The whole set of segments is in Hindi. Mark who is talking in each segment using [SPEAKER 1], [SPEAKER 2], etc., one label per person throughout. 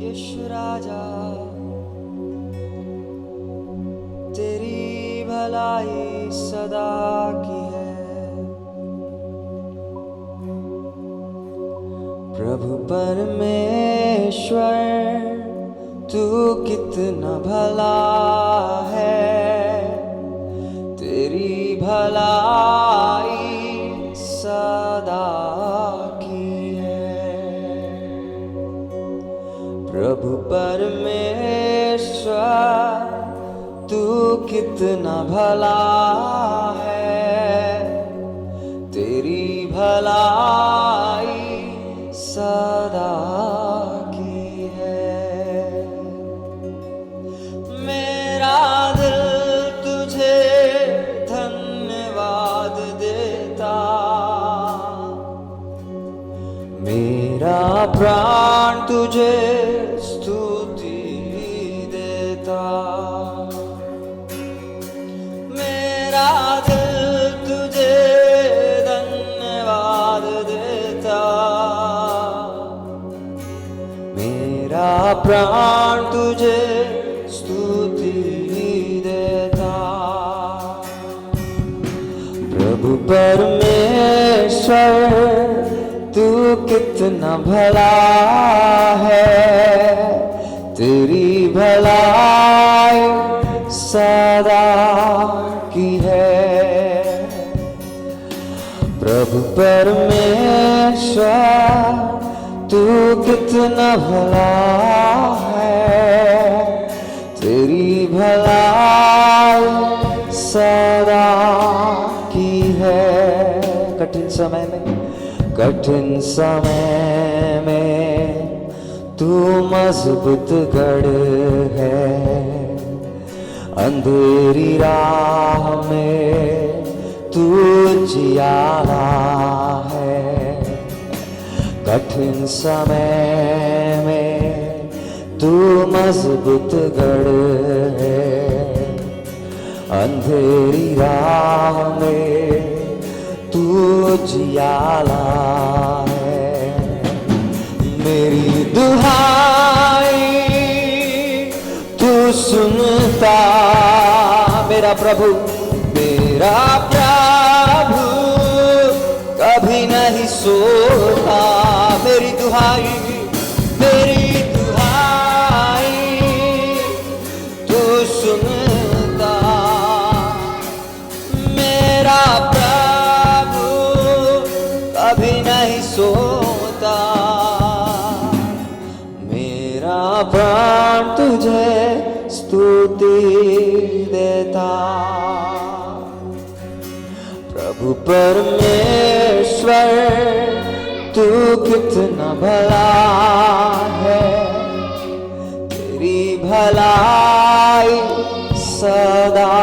[SPEAKER 1] यीशु राजा, तेरी भलाई सदा की है। प्रभु परमेश्वर, तू कितना भला है, तेरी भलाई सदा की है। प्रभु परमेश्वर, तू कितना भला है, तेरी भलाई सदा की है। मेरा दिल तुझे धन्यवाद देता, मेरा प्राण तुझे स्तुति देता। मेरा दिल तुझे धन्यवाद देता, मेरा प्राण तुझे स्तुति देता। प्रभु परमेश्वर, तू कितना भला है, तेरी भलाई सदा की है। प्रभु परमेश्वर, तू कितना भला है, तेरी भलाई सदा की है। कठिन समय में तू मजबूत गढ़ है, अंधेरी राह में तू जियाला है। कठिन समय में तू मजबूत गढ़ है, अंधेरी राह में तू जियाला है। मेरी दुहाई तू सुनता, मेरा प्रभु कभी नहीं सोता। मेरी दुहाई तू सुनता, मेरा प्रभु कभी नहीं सोता। मेरा प्राण तुझे स्तुति देता। प्रभु परमेश्वर, तू कितना भला है, तेरी भलाई सदा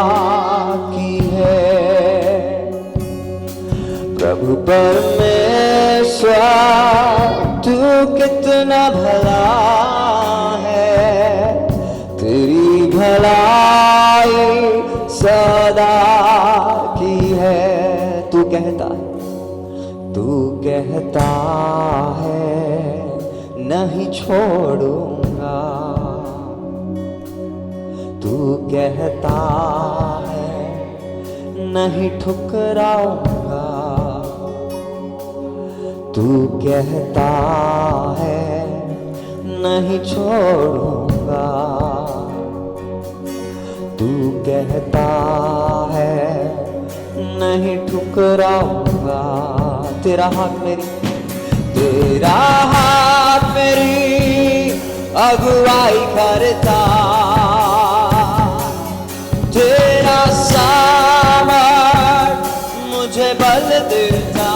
[SPEAKER 1] की है। प्रभु परमेश्वर, तू कितना भला है, तेरी भलाई सदा की है। तू कहता है नहीं छोड़ूंगा, तू कहता है नहीं ठुकराऊंगा, तू कहता है नहीं छोड़ूंगा, तू कहता है नहीं ठुकराऊंगा। तेरा हाथ मेरी अगुवाई करता, तेरा सामर्थ मुझे बल देता।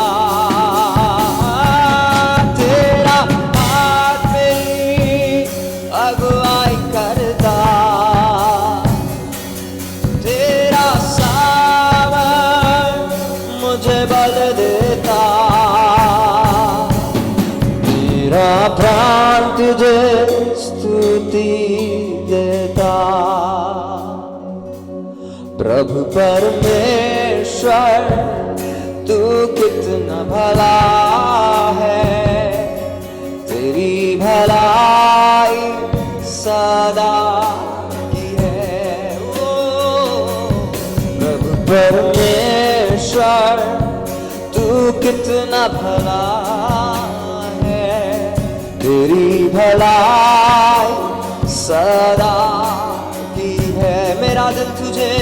[SPEAKER 1] तेरा हाथ मेरी अगुवाई करता, तेरा सामर्थ मुझे बल देता। मेरा प्राण तुझे स्तुति देता। प्रभु परमेश्वर, तू कितना भला है, तेरी भलाई कितना भला है, तेरी भलाई सदा की है। मेरा दिल तुझे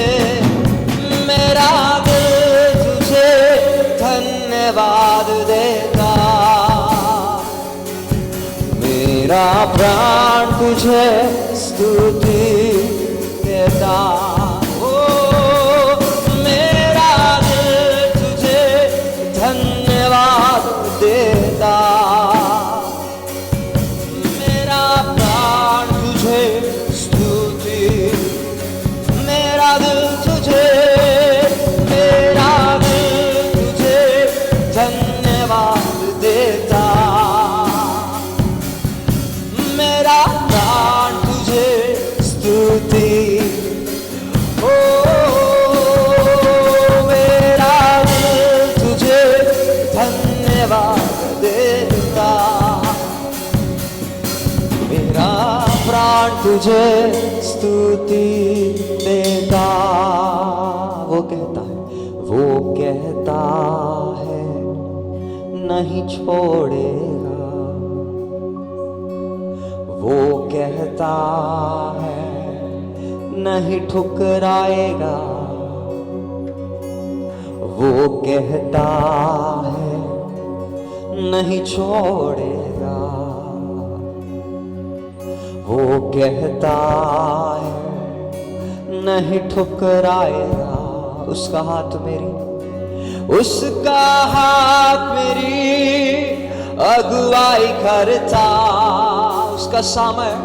[SPEAKER 1] धन्यवाद देता, मेरा प्राण तुझे स्तुति देता। ओ मेरा दिल तुझे धन्यवाद देता, मेरा प्राण तुझे स्तुति, मेरा दिल तुझे, मेरा दिल तुझे धन्यवाद देता, मेरा प्राण तुझे स्तुति। ओ मेरा दिल तुझे धन्यवाद देता, मेरा प्राण तुझे स्तुति देता। वो कहता है नहीं छोड़ेगा, वो कहता है नहीं ठुकराएगा, वो कहता है नहीं छोड़ेगा, वो कहता है नहीं ठुकराएगा। उसका हाथ मेरी अगुवाई करता, उसका सामर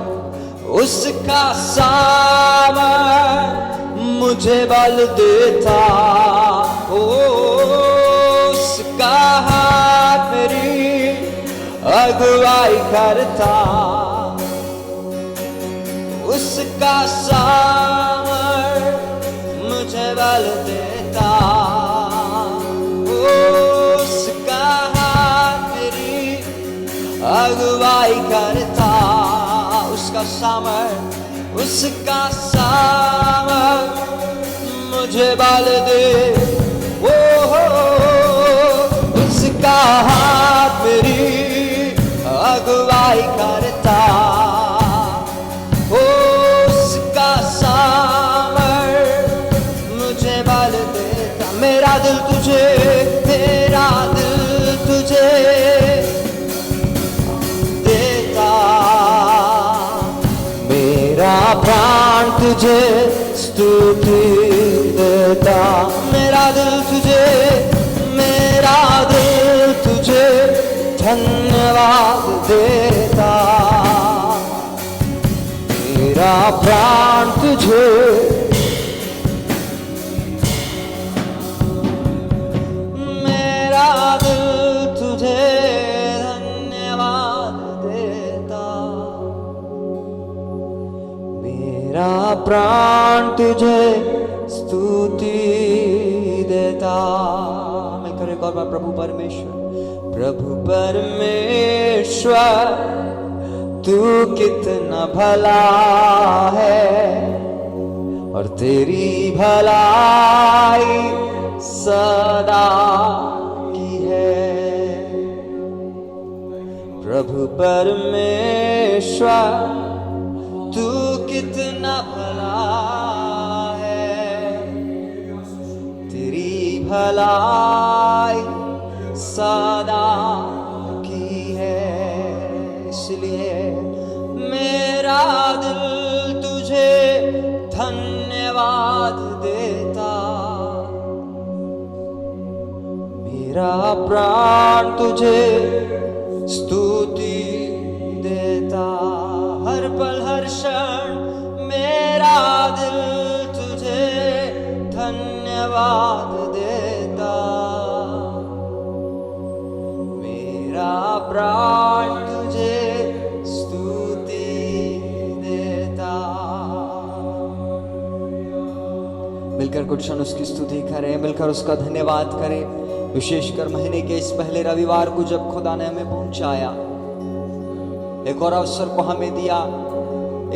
[SPEAKER 1] मुझे बल देता। ओ उसका हाथ मेरी अगुवाई करता, उसका सामर मुझे बल देता। उसका हाथ मेरी अगुवाई करता, उसका सामर मुझे बल दे। ओ उसका हाथ मेरी अगुवाई करता, उसका सामर मुझे बल देता। मेरा दिल तुझे देता, मेरा प्राण तुझे स्तुति देता। मेरा दिल तुझे धन्यवाद देता, मेरा प्राण तुझे, मेरा दिल तुझे धन्यवाद देता, मेरा प्राण तुझे स्तुति देता। मैं करे एक और बार, प्रभु परमेश्वर तू कितना भला है, और तेरी भलाई सदा की है। प्रभु परमेश्वर तू कितना भला है, तेरी भलाई सदा की है। इसलिए मेरा दिल तुझे धन्यवाद देता, मेरा प्राण तुझे स्तुति देता। हर पल हर क्षण मेरा दिल तुझे धन्यवाद देता, मेरा प्राण तुझे स्तुति देता। मिलकर कुछ क्षण उसकी स्तुति करें, मिलकर उसका धन्यवाद करें। विशेषकर महीने के इस पहले रविवार को जब खुदा ने हमें पहुंचाया, एक और अवसर को हमें दिया,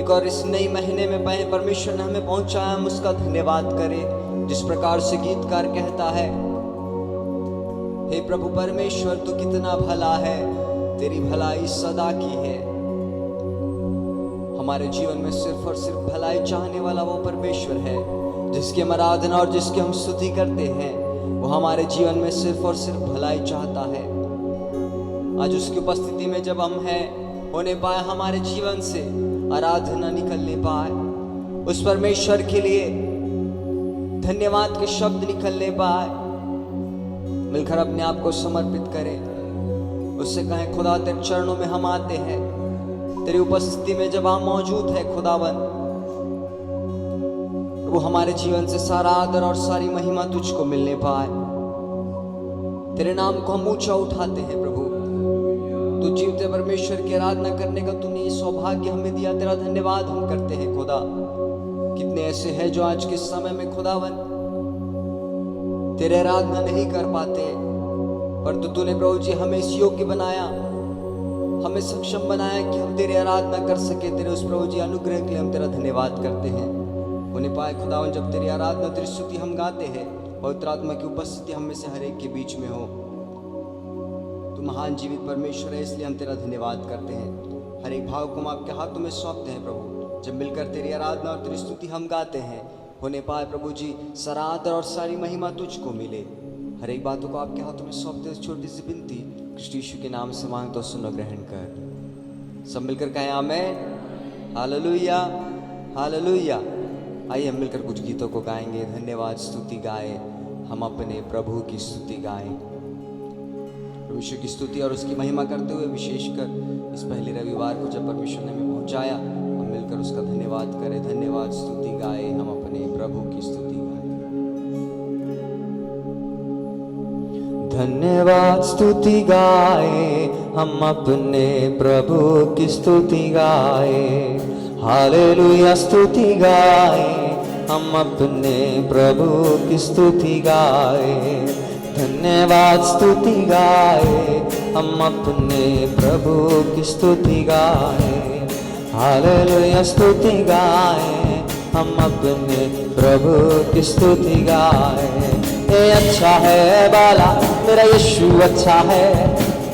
[SPEAKER 1] एक और इस नई महीने में परमेश्वर ने हमें पहुंचाया, हम उसका धन्यवाद करें। जिस प्रकार से गीतकार कहता है, हे प्रभु परमेश्वर, तू कितना भला है, तेरी भलाई सदा की है। हमारे जीवन में सिर्फ और सिर्फ भलाई चाहने वाला वो परमेश्वर है, जिसकी हम आराधना और जिसकी हम स्तुति करते हैं। वो हमारे जीवन में सिर्फ और सिर्फ भलाई चाहता है। आज उसकी उपस्थिति में जब हम हैं, होने पाए हमारे जीवन से आराधना निकलने पाए, उस परमेश्वर के लिए धन्यवाद के शब्द निकलने पाए, मिलकर अपने आप को समर्पित करें, उससे कहें खुदा तेरे चरणों में हम आते हैं, तेरी उपस्थिति में जब हम मौजूद है खुदावन, वो हमारे जीवन से सारा आदर और सारी महिमा तुझको मिलने पाए। तेरे नाम को हम ऊंचा उठाते हैं प्रभु। तू जीवते परमेश्वर की आराधना करने का तूने ये सौभाग्य हमें दिया, तेरा धन्यवाद हम करते हैं खुदा। कितने ऐसे हैं जो आज के समय में खुदावन तेरे आराधना नहीं कर पाते, पर तूने प्रभु जी हमें इस योग्य बनाया, हमें सक्षम बनाया कि हम तेरी आराधना कर सके। तेरे उस प्रभु जी अनुग्रह के लिए हम तेरा धन्यवाद करते हैं। उन्हें पाए खुदावन जब तेरी आराधना तेरी स्तुति हम गाते हैं, पवित्र आत्मा की उपस्थिति हम में से हर एक के बीच में हो। तू महान जीवित परमेश्वर है, इसलिए हम तेरा धन्यवाद करते हैं। हर एक भाव को हम आपके हाथों में सौंपते हैं प्रभु। जब मिलकर तेरी आराधना और तेरी स्तुति हम गाते हैं, होने पाए प्रभु जी सारा आदर और सारी महिमा तुझको मिले। हर एक बातों को आपके हाथों में सौंपते, छोटी सी विनती कृष्ण यीशु के नाम से मांग तो सुनो, ग्रहण कर। सब मिलकर कहें आमेन, हालेलुया, हालेलुया। आइए हम मिलकर कुछ गीतों को गाएंगे, धन्यवाद स्तुति गाए, हम अपने प्रभु की स्तुति गाएं, परमेश्वर की स्तुति और उसकी महिमा करते हुए, विशेषकर इस पहले रविवार को जब परमेश्वर ने हमें पहुंचाया, हम मिलकर उसका धन्यवाद करें, धन्यवाद स्तुति गाए, हम अपने प्रभु की स्तुति गाएं। धन्यवाद स्तुति गाए, हम अपने प्रभु की स्तुति गाए, हालेलुया स्तुति गाए, हम अपने प्रभु की स्तुति गाए। धन्यवाद स्तुति गाए, हम अपने प्रभु की स्तुति गाए, हालेलुया स्तुति गाए, हम अपने प्रभु की स्तुति गाए। ये अच्छा है बाला मेरा यीशु, अच्छा है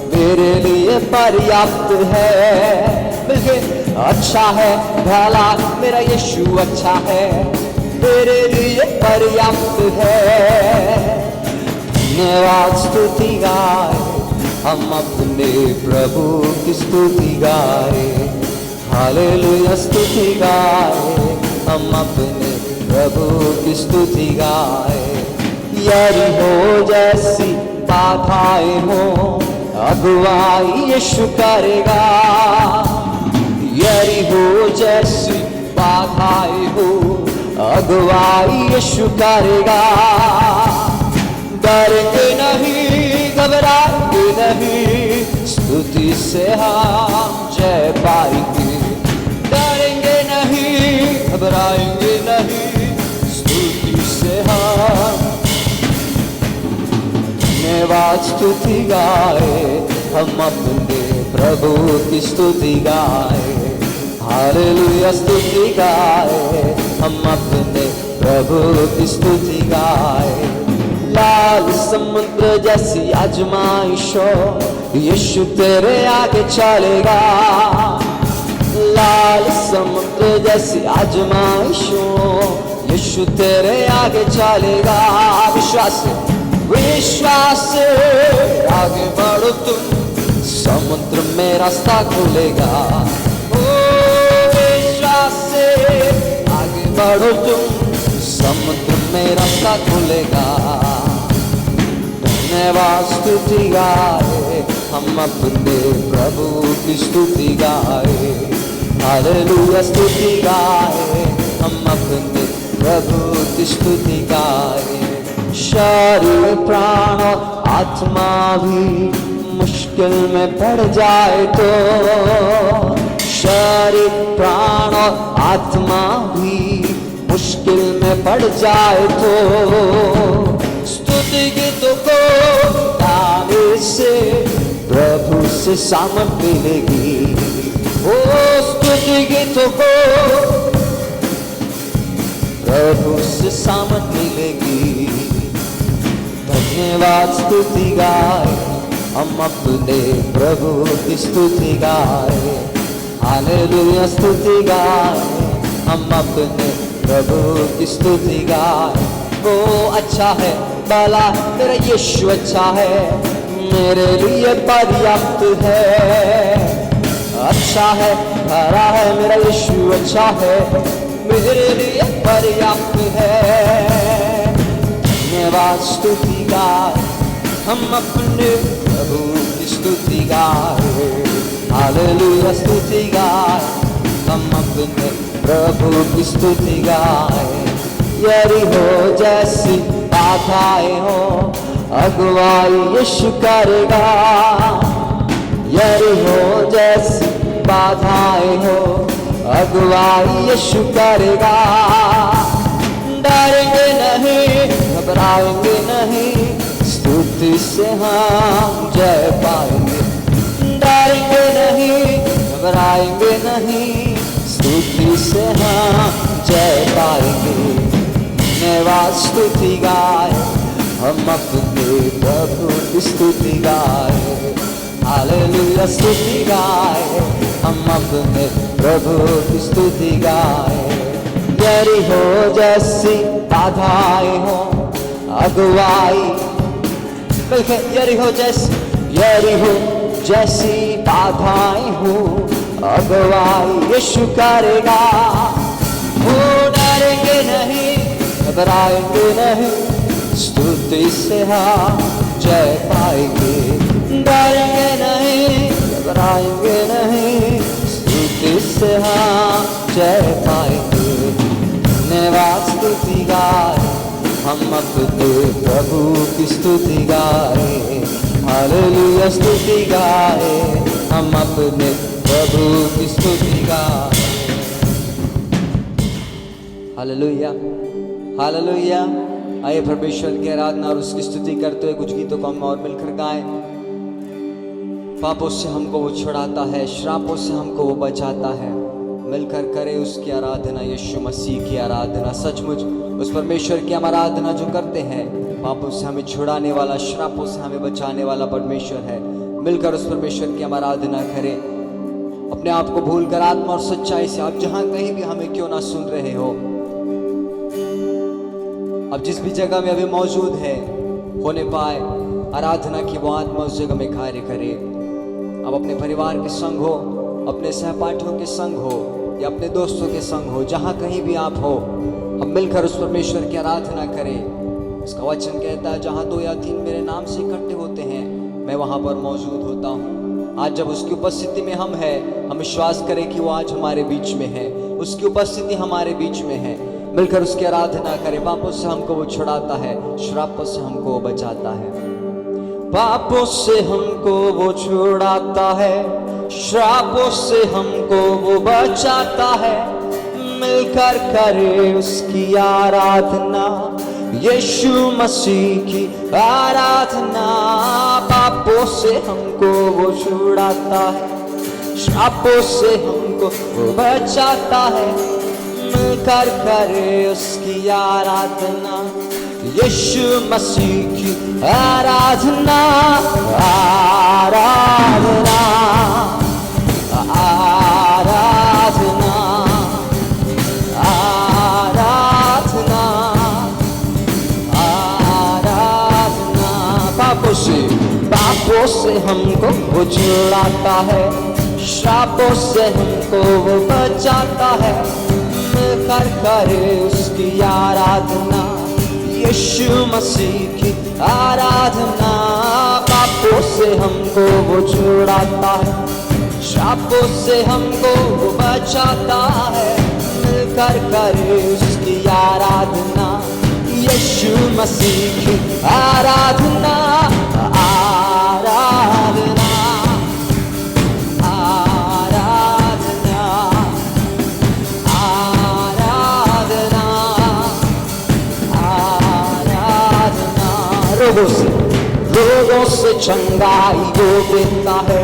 [SPEAKER 1] मेरे लिए पर्याप्त है। मिलके अच्छा है भला मेरा यीशु, अच्छा है मेरे लिए पर्याप्त है। धन्यवाद स्तुति गाए, हम अपने प्रभु की स्तुति गाए, हालेलुया स्तुति गाए, हम अपने प्रभु की स्तुति गाए। यरीहो जैसी बाधाएं हो, अगुवाई यीशु करेगा। यरीहो जैसी बाधाएं हो, अगुवाई यीशु करेगा। डरेंगे नहीं, घबराएंगे नहीं, स्तुति से हम जय पाएंगे। डरेंगे नहीं, घबराएंगे नहीं, स्तुति से हम धन्यवाद स्तुति गाए, हम अपने प्रभु की स्तुति गाए, हालेलुया स्तुति गाए, हम अपने प्रभु की स्तुति गाए। लाल समुद्र जैसी आजमाइशों, यीशु तेरे आगे चलेगा। लाल समुद्र जैसी आजमाइशों, यीशु तेरे आगे चलेगा। विश्वास विश्वास से आगे बढ़ो तुम, समुद्र में रास्ता खुलेगा। ओ विश्वास से आगे बढ़ो तुम, समुद्र में रास्ता खुलेगा। धन्यवाद स्तुति गाए, हम अपने प्रभु की स्तुति गाए, हालेलुया स्तुति गाए, हम अपने प्रभु की स्तुति गाए। शरीर प्राण आत्मा भी मुश्किल में पड़ जाए तो, शरीर प्राण आत्मा भी मुश्किल में पड़ जाए तो, स्तुति गीतों को गाने से प्रभु से सामर्थ मिलेगी। ओ स्तुति गीतों को प्रभु से सामर्थ मिलेगी। धन्यवाद स्तुति गाए, हम अपने प्रभु की स्तुति गाए। हालेलुया स्तुति गाए, हम अपने प्रभु की स्तुति गाए। वो अच्छा है, भला मेरा यीशु अच्छा है, मेरे लिए पर्याप्त है। अच्छा है, भला है, मेरा यीशु अच्छा है, मेरे लिए पर्याप्त है। धन्यवाद स्तुति गाए, हम अपने प्रभु की स्तुति गाए। हालेलुया स्तुति गाए, हम अपने प्रभु की स्तुति गाए। यरीहो जैसी बाधाएं हो, अगुवाई यीशु करेगा। यरीहो जैसी बाधाएं हो, अगुवाई यीशु करेगा। डरेंगे नहीं, घबराएंगे नहीं, स्तुति से हम जय पाएंगे। डरेंगे नहीं, घबराएंगे नहीं, स्तुति से हम जय पाएंगे। धन्यवाद स्तुति गाए, हम अपने प्रभु की स्तुति गाए। हालेलुया स्तुति गाए, हम अपने प्रभु की स्तुति गाए। यरीहो जैसी बाधाएं हो, अगुवाई मिलके यरीहो जैसी बाधाएं हो, अगुवाई यीशु करेगा। वो डरेंगे नहीं, घबराएंगे नहीं, स्तुति से हम जय पाएंगे। डरेंगे नहीं, घबराएंगे नहीं, स्तुति से हम जय पाएंगे। धन्यवाद स्तुति गाए, हम अपने प्रभु की स्तुति गाए। हालेलुया स्तुति गाए, हम अपने प्रभु की स्तुति गाए। Hallelujah hallelujah. आइए परमेश्वर की आराधना और उसकी स्तुति करते हुए कुछ गीतों को हम और मिलकर गाएं। पापों से हमको वो छुड़ाता है, श्रापों से हमको वो बचाता है। मिलकर करें उसकी आराधना, यीशु मसीह की आराधना। सचमुच उस परमेश्वर की हम आराधना जो करते हैं, पापों से हमें छुड़ाने वाला, श्रापों से हमें बचाने वाला परमेश्वर है। मिलकर उस परमेश्वर की हम आराधना करें, अपने आप को भूलकर आत्मा और सच्चाई से। आप जहां कहीं भी हमें क्यों ना सुन रहे हो, अब जिस भी जगह में अभी मौजूद है, होने पाए आराधना की वो आत्मा उस जगह में कार्य करे। अब अपने परिवार के संग हो, अपने सहपाठियों के संग हो, या अपने दोस्तों के संग हो, जहां कहीं भी आप हो, हम मिलकर उस परमेश्वर की आराधना करें। उसका वचन कहता है, जहां 2 या 3 मेरे नाम से इकट्ठे होते हैं, मैं वहां पर मौजूद होता हूँ। आज जब उसकी उपस्थिति में हम हैं, हम विश्वास करें कि वो आज हमारे बीच में है, उसकी उपस्थिति हमारे बीच में है। मिलकर उसकी आराधना करें। पापों से हमको वो छुड़ाता है, श्रापों से हमको वो बचाता है। पापों से हमको वो छुड़ाता है, श्रापों से हमको वो बचाता है। मिलकर करे उसकी आराधना, यीशु मसीह की आराधना। पापों से हमको वो छुड़ाता है, श्रापों से हमको वो बचाता है। मिलकर करे उसकी आराधना, यीशु मसीह की आराधना। आराधना आराधना आराधना आराधना। पापों से हमको वो छुड़ाता है, श्रापों से हमको वो बचाता है। कर करे उसकी आराधना, यीशु मसीह की आराधना। पापों से हमको वो छुड़ाता है, श्रापों से हमको वो बचाता है। मिलकर करे उसकी आराधना, यीशु मसीह की आराधना। आराधना रोगों से चंगाई वो देता है,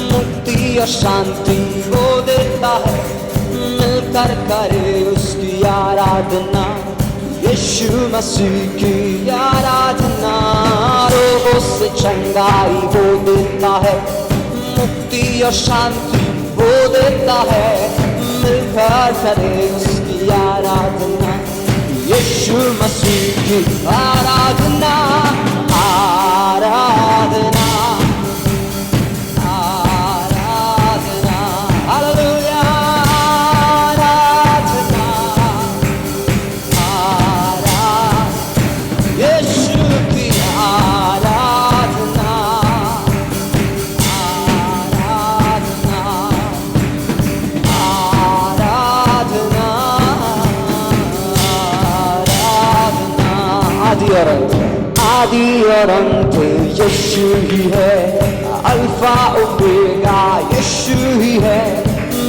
[SPEAKER 1] मुक्ति और शांति वो देता है। मिलकर करे उसकी आराधना, यीशु मसीह की आराधना। रोगों से चंगाई वो देता है, मुक्ति और शांति वो देता है। मिलकर करे उसकी आराधना, यीशु मसीह की आराधना। आराधना आराधना हालेलुया। आराधना आराधना यीशु की आराधना। आराधना आराधना आराधना। आदि और अंत यीशु ही है, अल्फा ओमेगा यीशु ही है।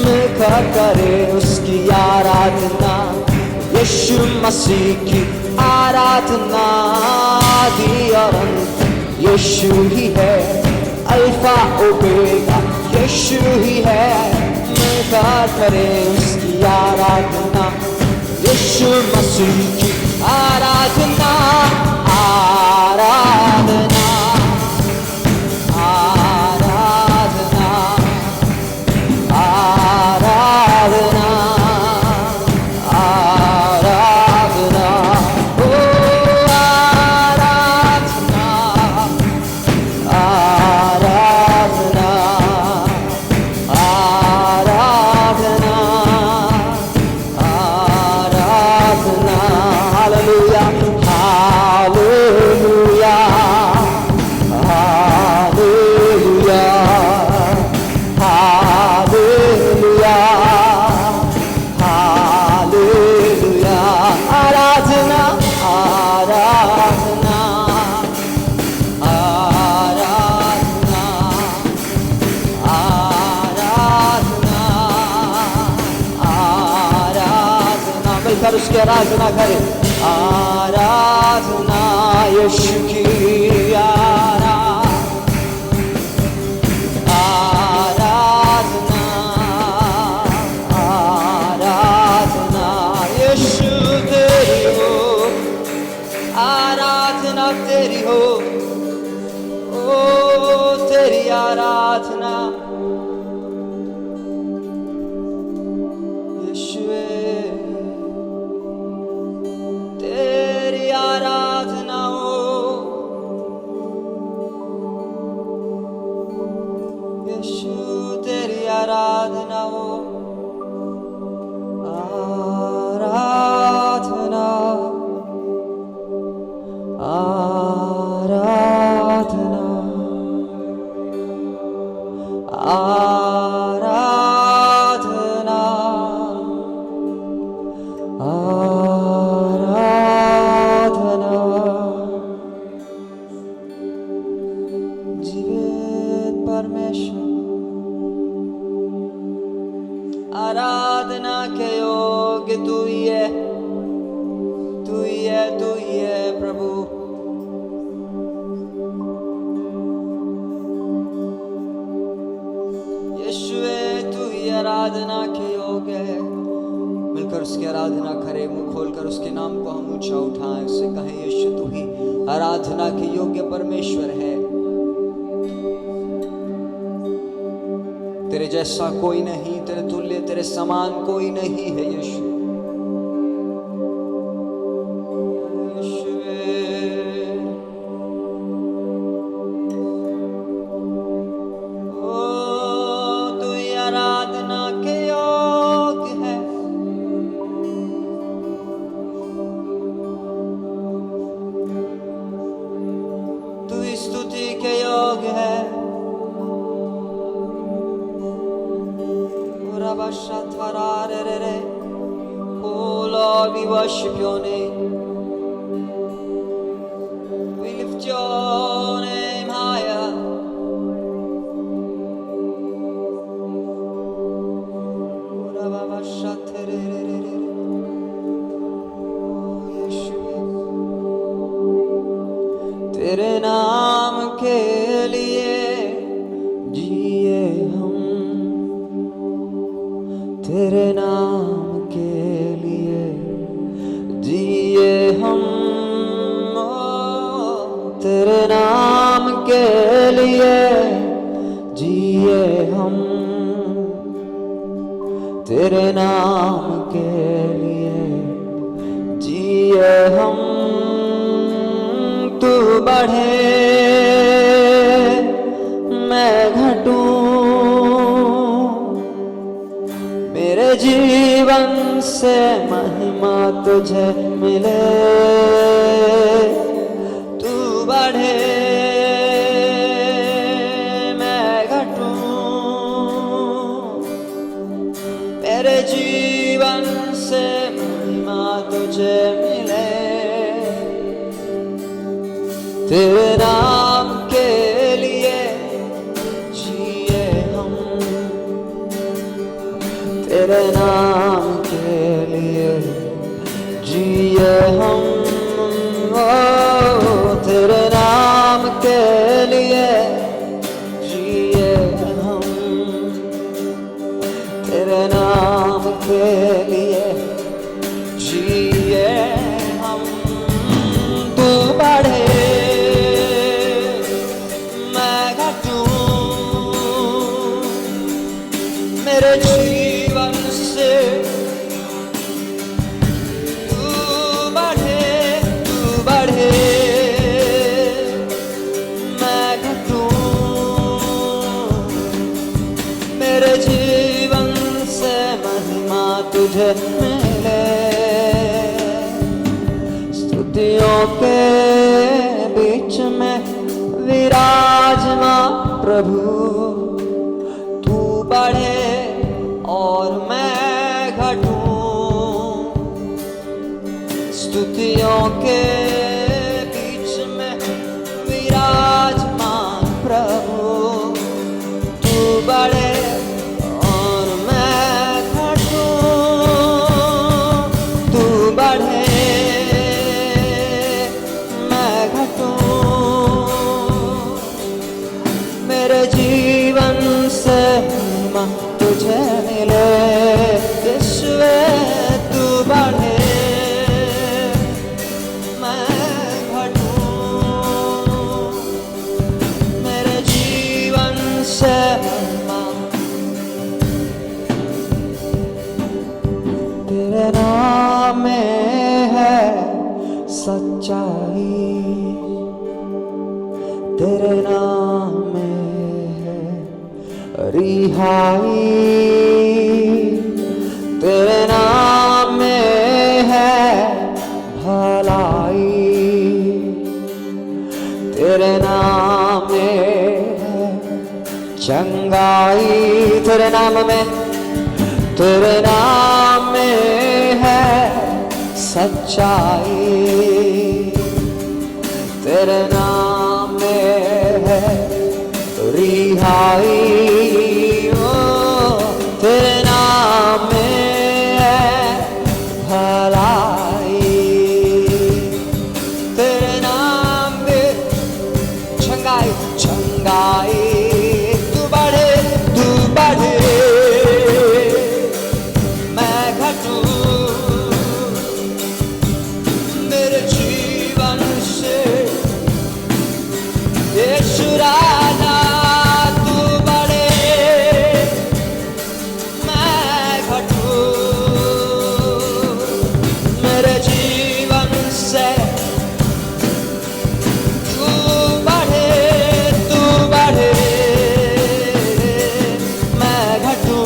[SPEAKER 1] मिलकर करे उसकी आराधना, यीशु मसीह की आराधना। आदि और अंत यीशु ही है, अल्फा ओमेगा यीशु ही है। मिलकर करे उसकी आराधना, यीशु मसीह की आराधना। आराधना आराधना आराधना आराधना ओ आराधना आराधना आराधना आराधना। हालेलुया हालेलुया हालेलुया हालेलुया हालेलुया। आराधना आराधना आराधना आराधना आराधना। मिलकर उसकी आराधना करें। आराधना यीशु की आराधना आराधना यीशु तेरी हो, आराधना तेरी हो। ओ तेरी आराधना यीशुए, तेरी आराधना हो। यीशु तेरी आराधना हो। आराधना आराधना आराधना आराधना। जीवित परमेश्वर, आराधना के योग्य तू ही है, तू ही है, तू ही है प्रभु। यीशुए तू ही आराधना के योग्य है। मिलकर उसकी आराधना करें, मुंह खोलकर उसके नाम को हम ऊंचा उठाएं, उससे कहें यीशु तू ही आराधना के योग्य परमेश्वर है। तेरे जैसा कोई नहीं, तेरे तुल्य तेरे समान कोई नहीं है यीशु। आराधना के योग्य है। तू स्तुति के योग्य है। Oh Lord, we worship your name. We lift your name higher. तेरे नाम के लिए जिए हम, तेरे नाम के लिए जिए लिए जिए हम, तेरे नाम के लिए जिए हम। तू बढ़े मैं घटूं, मेरे जीवन से महिमा तुझे मिले। तू बढ़े मैं घटूं, मेरे जीवन से महिमा तुझे मिले। तेरे नाम के लिए जिए हम, तेरे नाम के लिए जिए हम। ओ तेरे नाम के लिए जिए हम, तेरे नाम के लिए जिए हम। तू बढ़े मैं घटूं, मेरे जीवन से तू बढ़े मैं घटूं, मेरे जीवन से महिमा तुझे मिले। स्तुतियों के बीच में विराजमान प्रभु, तू बढ़े और मैं घटूं। स्तुतियों के बीच में विराजमान प्रभु, तू बढ़े और मैं घटूं। तू बढ़े मैं घटूं, मेरे जीवन से महिमा तुझे मिले। यीशुए तू बढ़े मैं घटूं, मेरे जीवन से महिमा। तेरे नाम में है सच्चाई, तेरे नाम में है रिहाई, तेरे नाम में है भलाई, तेरे नाम में है चंगाई। तेरे नाम में, तेरे नाम में है सच्चाई, तेरे नाम में है रिहाई। ओ तेरे नाम में है भलाई, तेरे नाम में चंगाई चंगाई। तू बढ़े मैं घटूं, मेरे जीवन से यीशु राजा तू बढ़े मैं घटूं, मेरे जीवन से तू बढ़े मैं घटूं,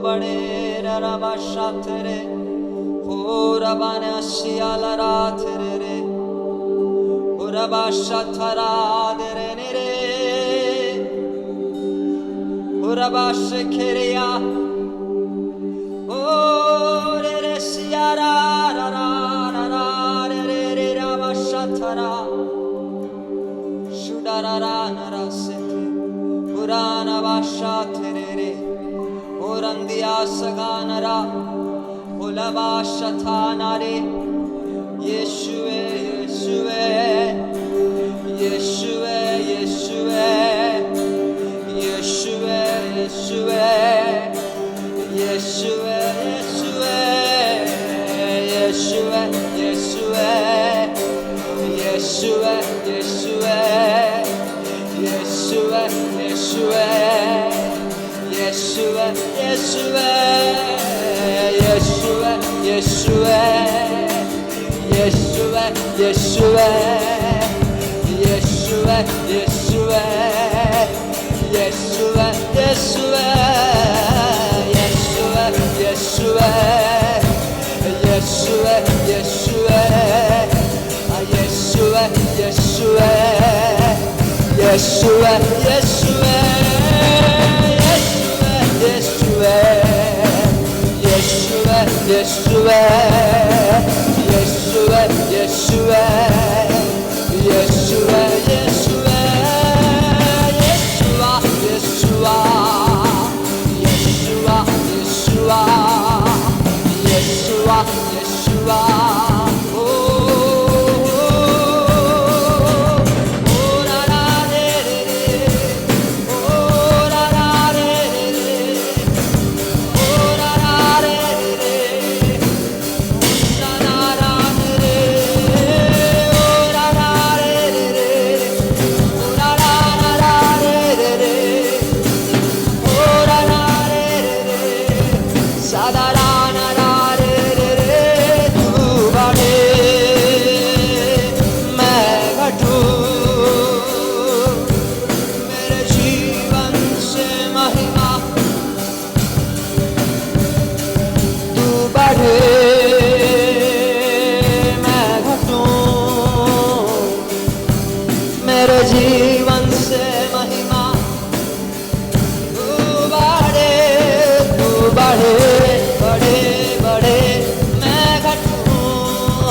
[SPEAKER 1] बड़े रबाशा तेरे हो रबाने अशियाला रात रे हो रबाशा थरा दे रे हो रबाश खेरिया ओ रे सियारा रा रा रा रे रबाशा थरा शुडारा रा नरा से पुराना बाशा तेरे रे ओरंदिया सगानरा ओलबाशा था नारे यीशुए यीशुए यीशुए यीशुए यीशुए यीशुए यीशुए यीशुए यीशुए यीशुए यीशुए Yeshua, Yeshua, Yeshua, Yeshua, Yeshua, Yeshua, Yeshua, Yeshua, Yeshua, Yeshua, Yeshua, Yeshua, Yeshua, Yeshua, Yeshua, Yeshua, Yeshua, Yeshua. Yeshua, Yeshua, Yeshua, Yeshua, Yeshua, Yeshua, Yeshua, Yeshua, Yeshua, Yeshua, Yeshua, Yeshua, Yeshua, Yeshua, Yeshua, मेरे जीवन से महिमा तू बढ़े बड़े बड़े मैं घटूं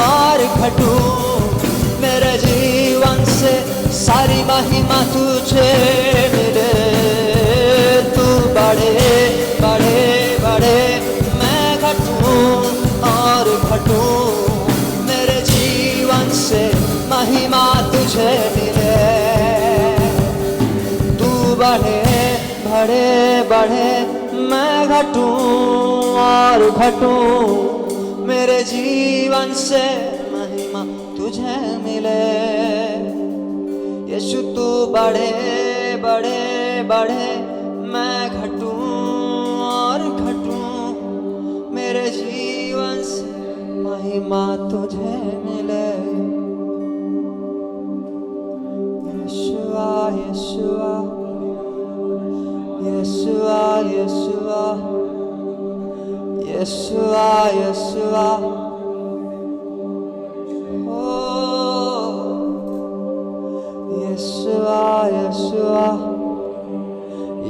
[SPEAKER 1] और घटूं मेरे जीवन से सारी महिमा तुझे मिले तू बढ़े बड़े मैं घटूं और घटूं मेरे जीवन से महिमा तुझे मिले तू बढ़े बड़े मैं घटूं और घटूं मेरे जीवन से महिमा तुझे मिले यीशु तू बढ़े मैं घटूं और घटूं मेरे जीवन से महिमा तुझे मिले Yeshua, Yeshua, Yeshua, Yeshua, Yeshua, Yeshua. Oh, Yeshua, Yeshua,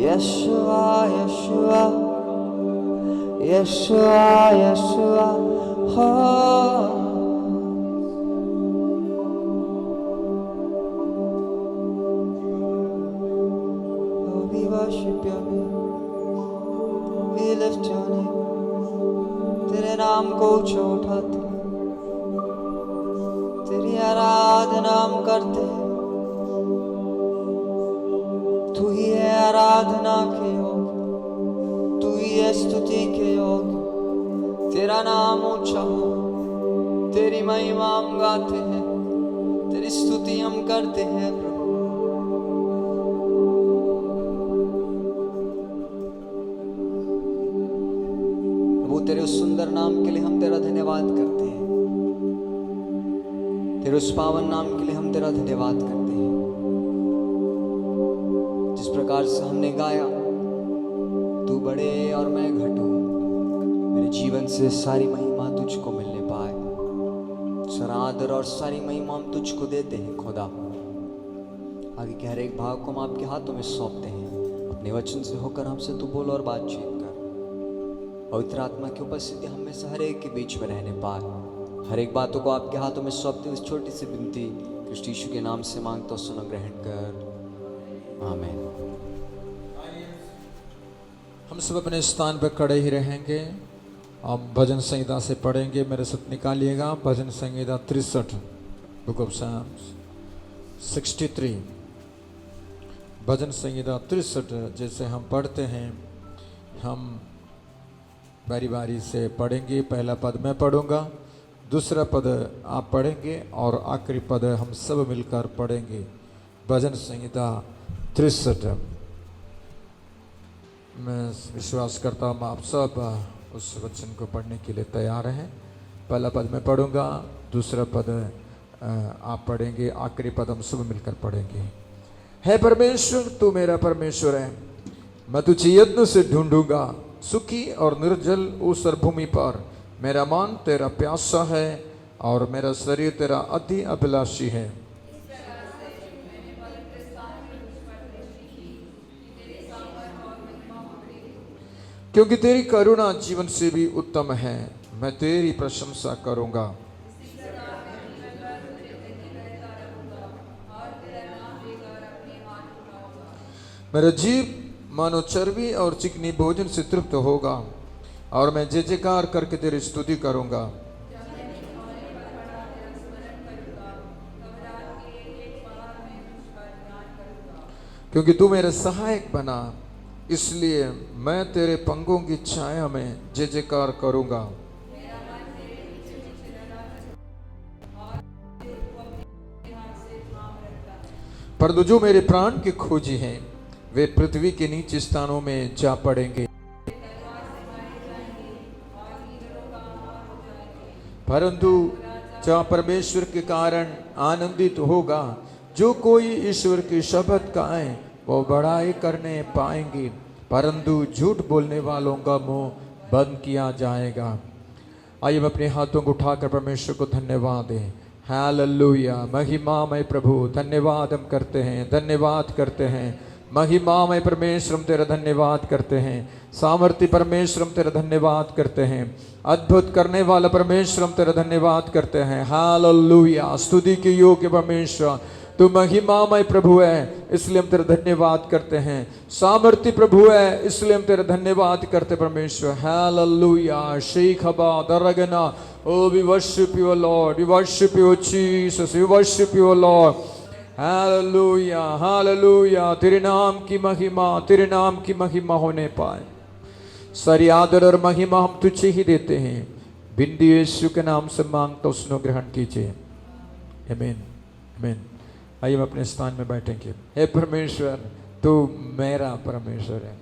[SPEAKER 1] Yeshua, Yeshua, Yeshua, Yeshua. Oh. We worship your name, we lift your name, तेरे नाम को ऊंचा उठाते तेरी आराधना हम करते तू ही है आराधना के योग तू ही है स्तुति के योग तेरा नाम ऊंचा हो तेरी महिमा हम गाते हैं तेरी स्तुति हम करते हैं तेरे उस सुंदर नाम के लिए हम तेरा धन्यवाद करते हैं तेरे उस पावन नाम के लिए हम तेरा धन्यवाद करते हैं जिस प्रकार से हमने गाया तू बढ़े और मैं घटूं, मेरे जीवन से सारी महिमा तुझको मिलने पाए। सारा आदर और सारी महिमा हम तुझको देते हैं खुदा। आगे के हर एक भाग को हम आपके हाथों में सौंपते हैं। अपने वचन से होकर हमसे तू बोल और बातचीत कर। पवित्र आत्मा की उपस्थिति हम में से हर एक के बीच में रहने पाए। हर एक बातों को आपके हाथों में सौंपते हुए छोटी सी विनती कृष्ण यीशु के नाम से मांगता सुनो, ग्रहण कर। आमीन।
[SPEAKER 2] हम सब अपने स्थान पर खड़े ही रहेंगे। हम भजन संहिता से पढ़ेंगे। मेरे साथ निकालिएगा भजन संहिता 63, बुक ऑफ साम्स 63। भजन संहिता 63 जैसे हम पढ़ते हैं, हम बारी बारी से पढ़ेंगे। पहला पद मैं पढ़ूंगा, दूसरा पद आप पढ़ेंगे और आखिरी पद हम सब मिलकर पढ़ेंगे। भजन संहिता 63। मैं विश्वास करता हूँ आप सब उस वचन को पढ़ने के लिए तैयार हैं। पहला पद मैं पढ़ूंगा, दूसरा पद आप पढ़ेंगे, आखिरी पद हम सब मिलकर पढ़ेंगे। हे परमेश्वर, तू मेरा परमेश्वर है, मैं तुझे यत्न से ढूंढूंगा। सुखी और निर्जल उस भूमि पर मेरा मन तेरा प्यासा है और मेरा शरीर तेरा अति अभिलाषी है। क्योंकि तेरी करुणा जीवन से भी उत्तम है, मैं तेरी प्रशंसा करूंगा। मेरा जीव मानो चर्बी और चिकनी भोजन से तृप्त होगा और मैं जय जयकार करके तेरी स्तुति करूंगा। क्योंकि तू मेरा सहायक बना, इसलिए मैं तेरे पंखों की छाया में जय जयकार करूंगा। परंतु जो मेरे प्राण के खोजी हैं, वे पृथ्वी के नीचे स्थानों में जा पड़ेंगे। परंतु जहाँ परमेश्वर के कारण आनंदित होगा, जो कोई ईश्वर की शपथ खाए वो बड़ाई करने पाएंगे, परंतु झूठ बोलने वालों का मुंह बंद किया जाएगा। आइए हम अपने हाथों को उठाकर परमेश्वर को धन्यवाद दें। हालेलुया। महिमामय प्रभु, धन्यवाद हम करते हैं, धन्यवाद करते हैं। महिमामय परमेश्वर हम तेरा धन्यवाद करते हैं। सामर्थ्य परमेश्वर हम तेरा धन्यवाद करते हैं। अद्भुत करने वाला परमेश्वर हम तेरा धन्यवाद करते हैं। हालेलुया। स्तुति के योग्य परमेश्वर तू महिमामय प्रभु है, इसलिए हम तेरा धन्यवाद करते हैं। सामर्थ्य प्रभु है, इसलिए हम तेरा धन्यवाद करते परमेश्वर। Hallelujah. शेखबा दरगना। Oh, we worship you, Lord. We worship you, Jesus. We worship you, Lord. Hallelujah, hallelujah. तेरे नाम की महिमा, तेरे नाम की महिमा होने पाए। सारी आदर और महिमा हम तुझे ही देते हैं। बिंदु यीशु के नाम से मांगता उसने ग्रहण कीजिए। आमीन, आमीन। आइए हम अपने स्थान में बैठेंगे। हे परमेश्वर, तू मेरा परमेश्वर है।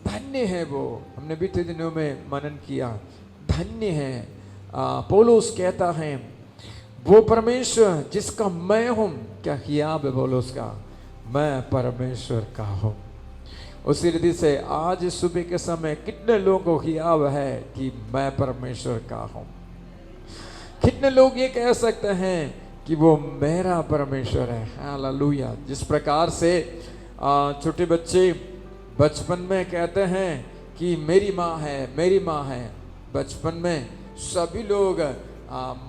[SPEAKER 2] धन्य है वो, हमने बीते दिनों में मनन किया। धन्य है पौलुस कहता है वो परमेश्वर जिसका मैं हूं। क्या हियाब है पौलुस का, मैं परमेश्वर का हूं। उसी रीति से आज सुबह के समय कितने लोगों को हियाब है कि मैं परमेश्वर का हूं। कितने लोग ये कह सकते हैं कि वो मेरा परमेश्वर है। हालेलुया। जिस प्रकार से छोटे बच्चे बचपन में कहते हैं कि मेरी माँ है, मेरी माँ है। बचपन में सभी लोग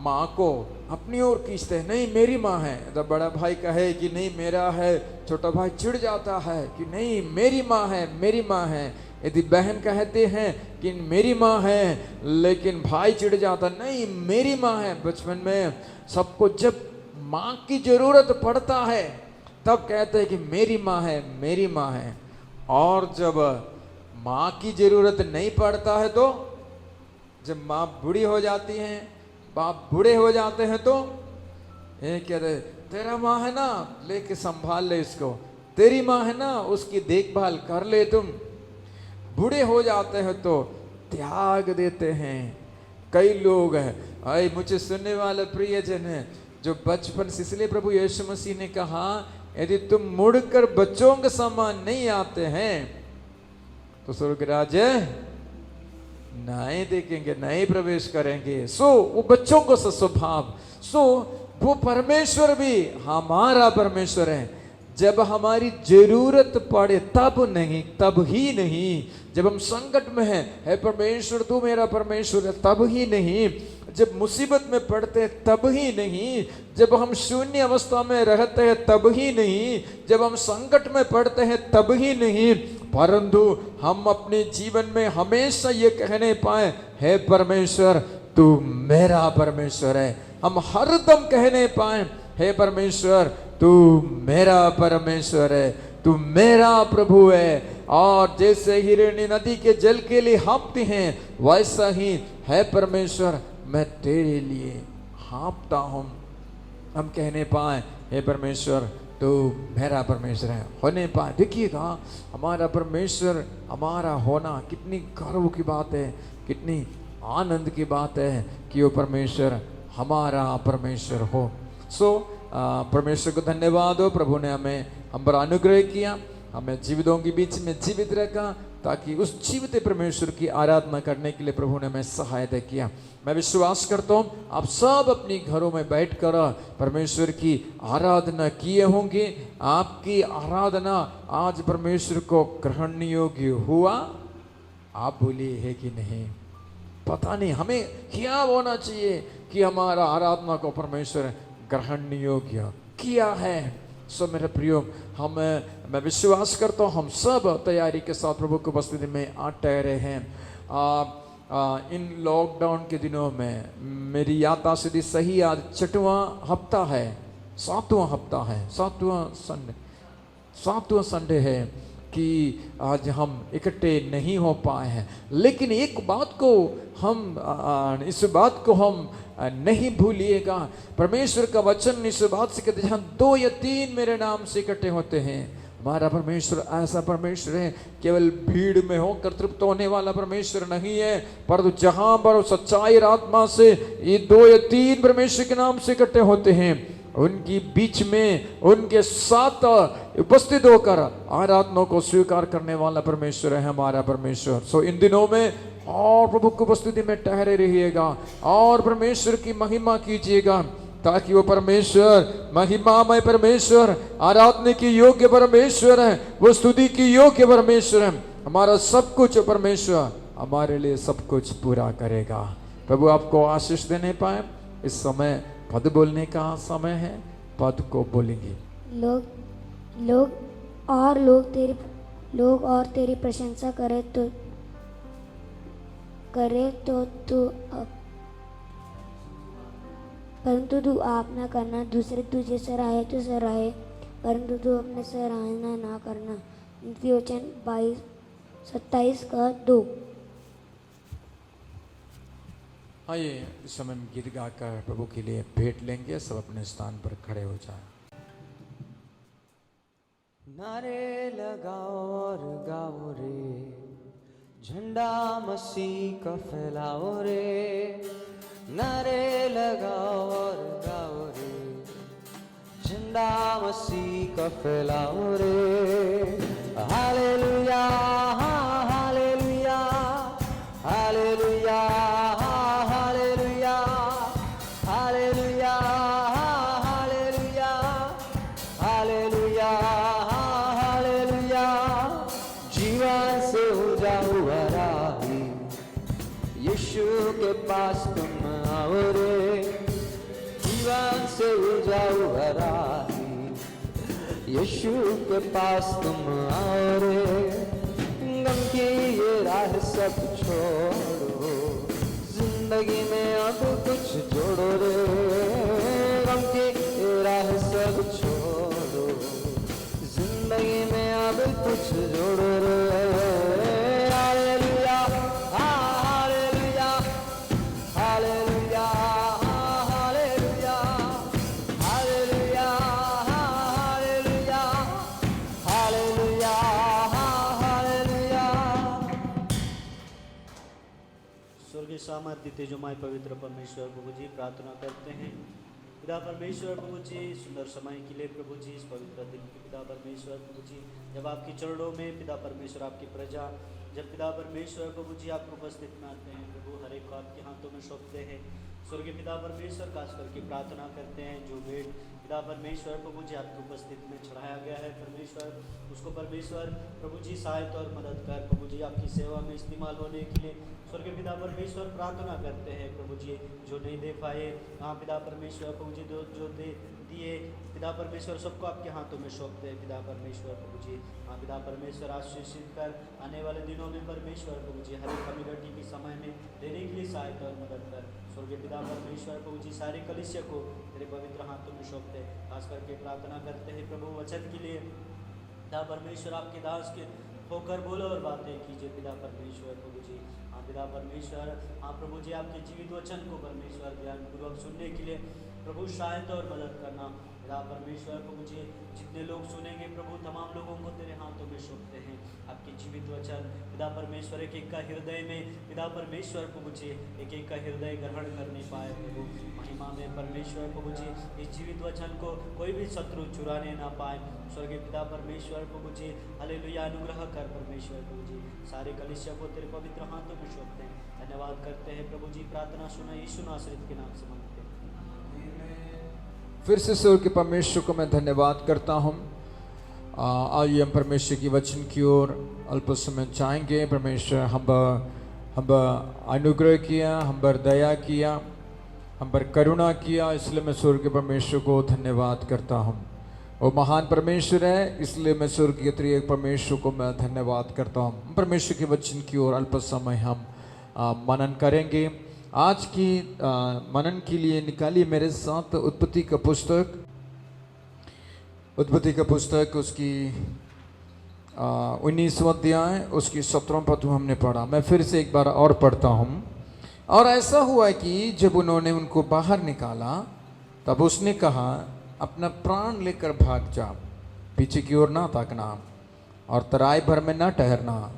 [SPEAKER 2] माँ को अपनी ओर खींचते हैं, नहीं मेरी माँ है। जब बड़ा भाई कहे कि नहीं मेरा है, छोटा भाई चिढ़ जाता है कि नहीं मेरी माँ है, मेरी माँ है। यदि बहन कहते हैं कि मेरी माँ है, लेकिन भाई चिढ़ जाता, नहीं मेरी माँ है। बचपन में सबको जब माँ की जरूरत पड़ता है तब कहते हैं कि मेरी माँ है, मेरी माँ है। और जब माँ की जरूरत नहीं पड़ता है, तो जब माँ बूढ़ी हो जाती है, बाप बूढ़े हो जाते हैं, तो ये कहते तेरा माँ है ना, लेके संभाल ले इसको, तेरी माँ है ना, उसकी देखभाल कर ले तुम। बूढ़े हो जाते हैं तो त्याग देते हैं। कई लोग हैं, आई मुझे सुनने वाले प्रियजन है, जो बचपन से, इसलिए प्रभु यीशु मसीह ने कहा यदि तुम मुड़कर बच्चों के समान नहीं आते हैं तो स्वर्ग राज्य नए देखेंगे, नए प्रवेश करेंगे। सो वो बच्चों को स्वभाव, सो वो परमेश्वर भी हमारा परमेश्वर है। जब हमारी जरूरत पड़े तब नहीं, तब ही नहीं। जब हम संकट में हैं, हे परमेश्वर तू मेरा परमेश्वर है, तब ही नहीं। जब मुसीबत में पड़ते हैं तब ही नहीं। जब हम शून्य अवस्था में रहते हैं तब ही नहीं। जब हम संकट में पड़ते हैं तब ही नहीं, परंतु हम अपने जीवन में हमेशा ये कहने पाए, हे परमेश्वर तू मेरा परमेश्वर है। हम हरदम कहने पाए, हे परमेश्वर तू मेरा परमेश्वर है, तू मेरा प्रभु है। और जैसे हिरण्य नदी के जल के लिए हाँफते हैं, वैसा ही है परमेश्वर मैं तेरे लिए हाँफता हूँ। हम कहने पाए, हे परमेश्वर तो मेरा परमेश्वर है, होने पाए। देखिएगा हमारा परमेश्वर हमारा होना कितनी गर्व की बात है, कितनी आनंद की बात है कि वो परमेश्वर हमारा परमेश्वर हो। परमेश्वर को धन्यवाद हो, प्रभु ने हमें हम पर अनुग्रह किया, हमें जीवितों के बीच में जीवित रखा, ताकि उस जीवित परमेश्वर की आराधना करने के लिए प्रभु ने हमें सहायता किया। मैं विश्वास करता हूँ आप सब अपनी घरों में बैठकर परमेश्वर की आराधना किए होंगे। आपकी आराधना आज परमेश्वर को ग्रहण योग्य हुआ, आप बोलिए है कि नहीं? पता नहीं हमें क्या होना चाहिए कि हमारा आराधना को परमेश्वर ग्रहण योग्य किया है। सो मेरे प्रियो, मैं विश्वास करता हूँ हम सब तैयारी के साथ प्रभु की उपस्थिति में आ ठहरे हैं। इन लॉकडाउन के दिनों में मेरी याददाश्त सही आज 6वां हफ्ता है, 7वां हफ्ता है, 7वां संडे है कि आज हम इकट्ठे नहीं हो पाए हैं। लेकिन एक बात को हम इस बात को हम नहीं भूलिएगा, परमेश्वर का वचन इस बात से कहते हैं जहाँ 2 या 3 मेरे नाम से इकट्ठे होते हैं। हमारा परमेश्वर ऐसा परमेश्वर है, केवल भीड़ में होकर तृप्त होने वाला परमेश्वर नहीं है, परंतु जहां पर सच्चाई और आत्मा से ये 2 या 3 परमेश्वर के नाम से इकट्ठे होते हैं, उनकी बीच में उनके साथ उपस्थित होकर आराधना को स्वीकार करने वाला परमेश्वर है हमारा परमेश्वर। सो इन दिनों में और प्रभु की उपस्थिति में ठहरे रहिएगा और परमेश्वर की महिमा कीजिएगा, ताकि वो परमेश्वर महिमामय परमेश्वर, आराधना की योग्य परमेश्वर है, वो स्तुति की योग्य परमेश्वर है। हमारा सब कुछ परमेश्वर हमारे लिए सब कुछ पूरा करेगा। प्रभु आपको आशीष देने पाए। इस समय पद बोलने का समय है, पद को बोलेंगे।
[SPEAKER 3] लोग और तेरी प्रशंसा करे तो तू, परंतु तू आप ना करना, दूसरे तुझे सराहे तो सराहे, परंतु तू अपने सराहना ना करना। वचन 27:2।
[SPEAKER 2] आइए इस समय हम गीत गाकर प्रभु के लिए भेंट लेंगे। सब अपने स्थान पर खड़े हो जाएं।
[SPEAKER 1] नारे लगाओ और गाओ रे, झंडा मसीह का फैलाओ रे। नारे लगाओ और गाओ रे, झंडा मसीह का फैलाओ रे। हालेलुया हालेलुया हालेलुया हालेलुया हालेलुया हालेलुया हालेलुया हालेलुया। जीवन से हो जाओ राही, यीशु के पास तुम आओ रे। जीवन से हो जाओ राही, यीशु के पास तुम आओ रे। गम की ये राह सब छोड़ो, जिंदगी में अब कुछ जोड़ो रे। गम की ये राह सब छोड़ो, जिंदगी में अब कुछ जोड़ो रे। हालेलुया हालेलुया हालेलुया हालेलुया हालेलुया हालेलुया हालेलुया हालेलुया।
[SPEAKER 4] स्वर्गीय सामर्थ्य तेजोमय पवित्र परमेश्वर प्रभु जी, प्रार्थना करते हैं पिता परमेश्वर प्रभु जी सुंदर समय के लिए प्रभु जी इस पवित्र दिन के पिता परमेश्वर प्रभु जी जब आपके चरणों में पिता परमेश्वर आपकी प्रजा जब पिता परमेश्वर प्रभु जी आपको उपस्थित में आते हैं प्रभु हर एक को आपके हाथों में सौंपते हैं स्वर्गीय पिता परमेश्वर खास करके प्रार्थना करते हैं जो भेंट पिता परमेश्वर प्रभु जी आपकी उपस्थित में चढ़ाया गया है परमेश्वर उसको परमेश्वर प्रभु जी सहायता और मदद कर प्रभु जी आपकी सेवा में इस्तेमाल होने के लिए स्वर्गीय पिता परमेश्वर प्रार्थना करते हैं प्रभु जी जो नहीं दे पाए हाँ पिता परमेश्वर प्रभु जी जो दे दिए पिता परमेश्वर सबको आपके हाथों में सौंपते हैं पिता परमेश्वर प्रभु जी हाँ पिता परमेश्वर आशीषित कर आने वाले दिनों में परमेश्वर प्रभु जी हर एक कम्युनिटी के समय में देने के लिए सहायता और मदद कर स्वर्गीय पिता परमेश्वर प्रभु जी सारे कलीसिया को तेरे पवित्र हाथों में सौंपते हैं खास करके प्रार्थना करते हैं प्रभु वचन के लिए पिता परमेश्वर आपके दास के होकर बोलो और बातें कीजिए पिता परमेश्वर प्रभु जी हाँ पिता परमेश्वर हाँ प्रभु जी आपके जीवित वचन को परमेश्वर ध्यानपूर्वक सुनने के लिए प्रभु सहायता और मदद करना पिता परमेश्वर प्रभु जी जितने लोग सुनेंगे प्रभु तमाम लोगों को तेरे हाथों में सौंपते हैं आपके जीवित वचन पिता परमेश्वर एक एक का हृदय में पिता परमेश्वर प्रभु जी एक एक का हृदय ग्रहण करने पाए प्रभु महिमा में परमेश्वर प्रभु जी इस जीवित वचन को कोई भी शत्रु चुराने ना पाए स्वर्गीय पिता परमेश्वर प्रभु जी हालेलुया अनुग्रह कर परमेश्वर प्रभु जी सारे कलीसिया को तेरे पवित्र हाथों में सौंपते हैं धन्यवाद करते हैं प्रभु जी प्रार्थना सुना यीशु नासरीत के नाम से मांगते हैं
[SPEAKER 2] फिर से स्वर्ग के परमेश्वर को मैं धन्यवाद करता हूँ। आइए हम परमेश्वर की वचन की ओर अल्प समय जाएंगे। परमेश्वर हम अनुग्रह किया, हम पर दया किया, हम पर करुणा किया, इसलिए मैं स्वर्ग के परमेश्वर को धन्यवाद करता हूँ। वो महान परमेश्वर है, इसलिए मैं स्वर्ग के त्रिएक परमेश्वर को मैं धन्यवाद करता हूँ। परमेश्वर के वचन की ओर अल्प समय हम मनन करेंगे। आज की मनन के लिए निकालिए मेरे साथ उत्पत्ति का पुस्तक उसकी 19वां अध्याय उसकी 17वां पद हमने पढ़ा। मैं फिर से एक बार और पढ़ता हूँ। और ऐसा हुआ कि जब उन्होंने उनको बाहर निकाला तब उसने कहा अपना प्राण लेकर भाग जा, पीछे की ओर ना ताकना और तराई भर में ना ठहरना,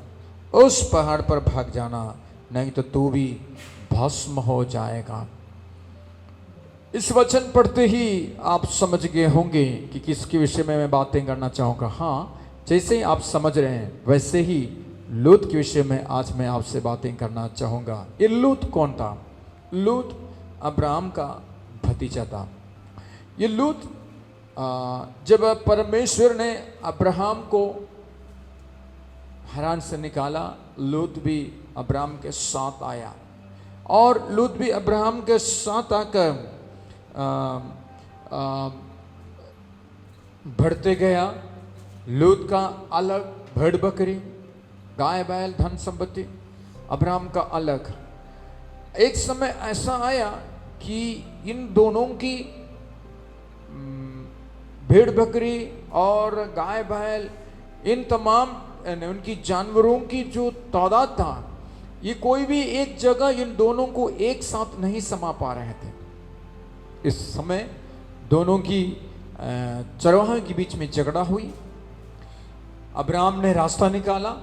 [SPEAKER 2] उस पहाड़ पर भाग जाना, नहीं तो तू भी भस्म हो जाएगा। इस वचन पढ़ते ही आप समझ गए होंगे कि किसके विषय में मैं बातें करना चाहूँगा। हाँ, जैसे ही आप समझ रहे हैं वैसे ही लूत के विषय में आज मैं आपसे बातें करना चाहूँगा। ये लूत कौन था? लूत अब्राहम का भतीजा था। ये लूत जब परमेश्वर ने अब्राहम को हरान से निकाला, लूत भी अब्राहम के साथ आया और लूत भी अब्राहम के साथ आकर बढ़ते गया। लूत का अलग भेड़ बकरी, गाय बैल, धन संपत्ति, अब्राहम का अलग। एक समय ऐसा आया कि इन दोनों की भेड़ बकरी और गाय बैल, इन तमाम उनकी जानवरों की जो तादाद था, ये कोई भी एक जगह इन दोनों को एक साथ नहीं समा पा रहे थे। इस समय दोनों की चरवाहों के बीच में झगड़ा हुई। अब्राहम ने रास्ता निकाला,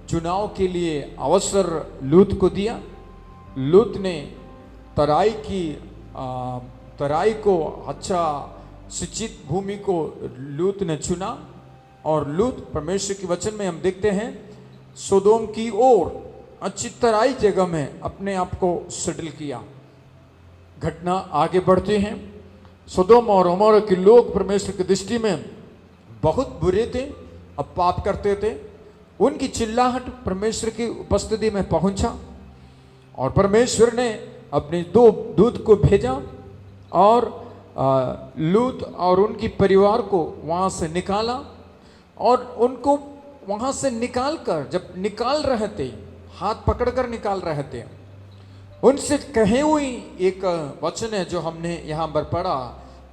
[SPEAKER 2] चुनाव के लिए अवसर लूत को दिया। लूत ने तराई को, अच्छा सिंचित भूमि को लूत ने चुना और लूत, परमेश्वर के वचन में हम देखते हैं, सोदोम की ओर अच्छी तराई जगह में अपने आप को सेटल किया। घटना आगे बढ़ते हैं। सोदोम और अमोरा के लोग परमेश्वर की दृष्टि में बहुत बुरे थे, अब पाप करते थे। उनकी चिल्लाहट परमेश्वर की उपस्थिति में पहुंचा और परमेश्वर ने अपने 2 दूत को भेजा और लूत और उनकी परिवार को वहां से निकाला। और उनको वहां से निकालकर, जब निकाल रहे थे, हाथ पकड़कर निकाल रहे थे, उनसे कहे हुई एक वचन है जो हमने यहाँ पर पढ़ा,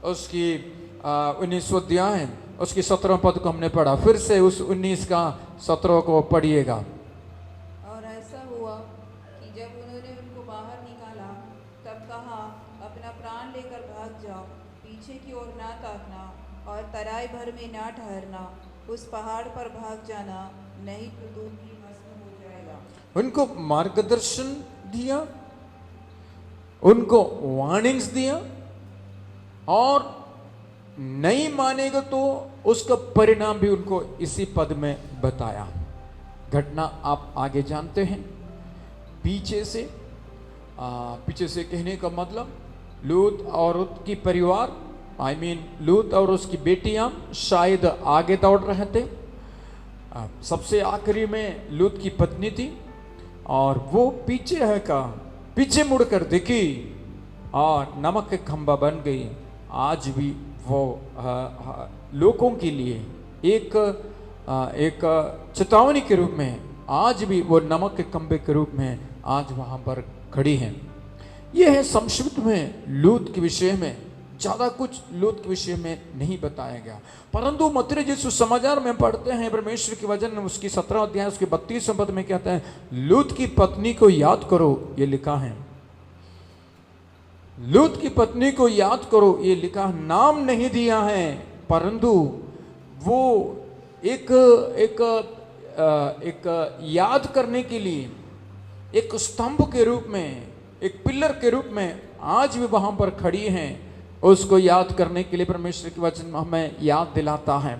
[SPEAKER 2] उसकी 19वां अध्याय उसकी 17वां पद को हमने पढ़ा। फिर से उस 19 का 17 को पढ़िएगा।
[SPEAKER 5] और ऐसा हुआ कि जब उन्होंने उनको बाहर निकाला तब कहा अपना प्राण लेकर भाग जाओ, पीछे की ओर ना ताकना और तराई भर में ना ठहरना, उस पहाड़ पर भाग जाना, नहीं तो तू भी भस्म हो जाएगा।
[SPEAKER 2] उनको मार्गदर्शन दिया, उनको वार्निंग्स दिया और नहीं मानेगा तो उसका परिणाम भी उनको इसी पद में बताया। घटना आप आगे जानते हैं। पीछे से कहने का मतलब लूत और उसकी परिवार, लूत और उसकी बेटियां शायद आगे दौड़ रहे थे। सबसे आखिरी में लूत की पत्नी थी और वो पीछे मुड़कर देखी और नमक के खंबा बन गई। आज भी वो लोगों के लिए एक चेतावनी के रूप में, आज भी वो नमक के खंबे के रूप में आज वहां पर खड़ी हैं। यह है संक्षिप्त में लूत के विषय में। ज्यादा कुछ लूत के विषय में नहीं बताया गया, परंतु मत्ती यीशु समाचार में पढ़ते हैं परमेश्वर के वचन में उसकी 17 अध्याय उसके 32 पद में कहते हैं, लूत की पत्नी को याद करो, ये लिखा है। लूत की पत्नी को याद करो, ये लिखा। नाम नहीं दिया है, परंतु वो एक याद करने के लिए एक स्तंभ के रूप में, एक पिलर के रूप में आज भी वहां पर खड़ी हैं। उसको याद करने के लिए परमेश्वर के वचन हमें याद दिलाता है।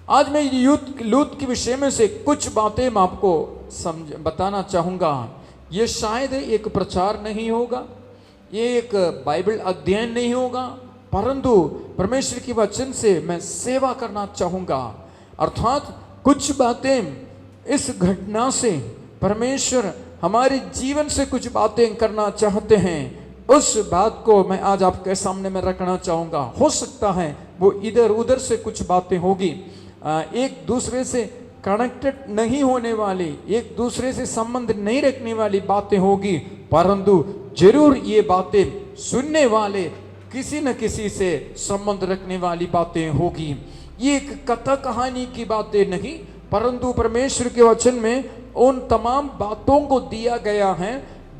[SPEAKER 2] आज मैं लूत के विषय में से कुछ बातें मैं आपको बताना चाहूंगा। ये शायद एक प्रचार नहीं होगा, ये एक बाइबल अध्ययन नहीं होगा, परंतु परमेश्वर के वचन से मैं सेवा करना चाहूंगा। अर्थात कुछ बातें इस घटना से परमेश्वर हमारे जीवन से कुछ बातें करना चाहते हैं, उस बात को मैं आज आपके सामने में रखना चाहूंगा। हो सकता है वो इधर उधर से कुछ बातें होगी, एक दूसरे से कनेक्टेड नहीं होने वाली, एक दूसरे से संबंध नहीं रखने वाली बातें होगी, परंतु जरूर ये बातें सुनने वाले किसी न किसी से संबंध रखने वाली बातें होगी। ये एक कथा कहानी की बातें नहीं, परंतु परमेश्वर के वचन में उन तमाम बातों को दिया गया है।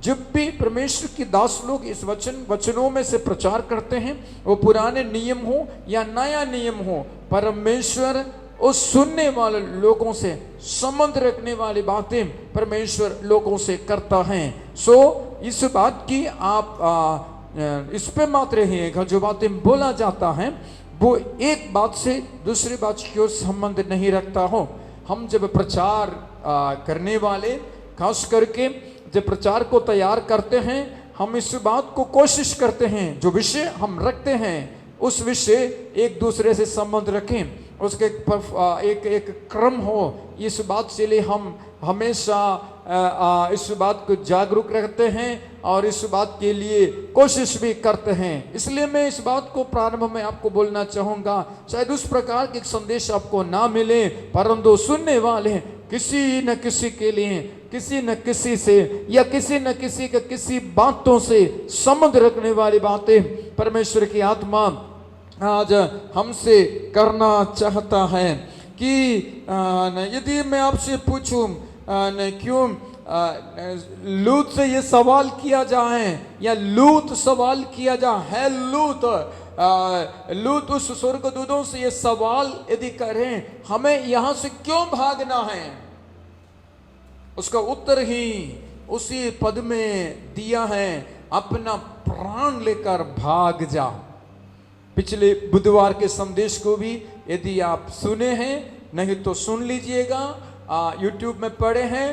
[SPEAKER 2] जब भी परमेश्वर के दास लोग इस वचनों में से प्रचार करते हैं, वो पुराने नियम हो या नया नियम हो, परमेश्वर उस सुनने वाले लोगों से संबंध रखने वाली बातें परमेश्वर लोगों से करता है। सो इस बात की आप इस पे मात्र रहिएगा, जो बातें बोला जाता है वो एक बात से दूसरी बात की ओर संबंध नहीं रखता हो। हम जब प्रचार करने वाले, खास करके जब प्रचार को तैयार करते हैं, हम इस बात को कोशिश करते हैं जो विषय हम रखते हैं उस विषय एक दूसरे से संबंध रखें, उसके एक क्रम हो। इस बात से लिए हम हमेशा इस बात को जागरूक रहते हैं और इस बात के लिए कोशिश भी करते हैं। इसलिए मैं इस बात को प्रारंभ में आपको बोलना चाहूंगा। शायद उस प्रकार के संदेश आपको ना मिले, परंतु सुनने वाले किसी न किसी के लिए, किसी न किसी से या किसी न किसी के किसी बातों से संबंध रखने वाली बातें परमेश्वर की आत्मा आज हमसे करना चाहता है। कि यदि मैं आपसे पूछूं क्यों लूत से ये सवाल किया जाए या लूत सवाल किया जाए, है लूत उस स्वर्गदूतों से ये सवाल यदि करें, हमें यहां से क्यों भागना है, उसका उत्तर ही उसी पद में दिया है, अपना प्राण लेकर भाग जा। पिछले बुधवार के संदेश को भी यदि आप सुने हैं, नहीं तो सुन लीजिएगा, यूट्यूब में पढ़े हैं,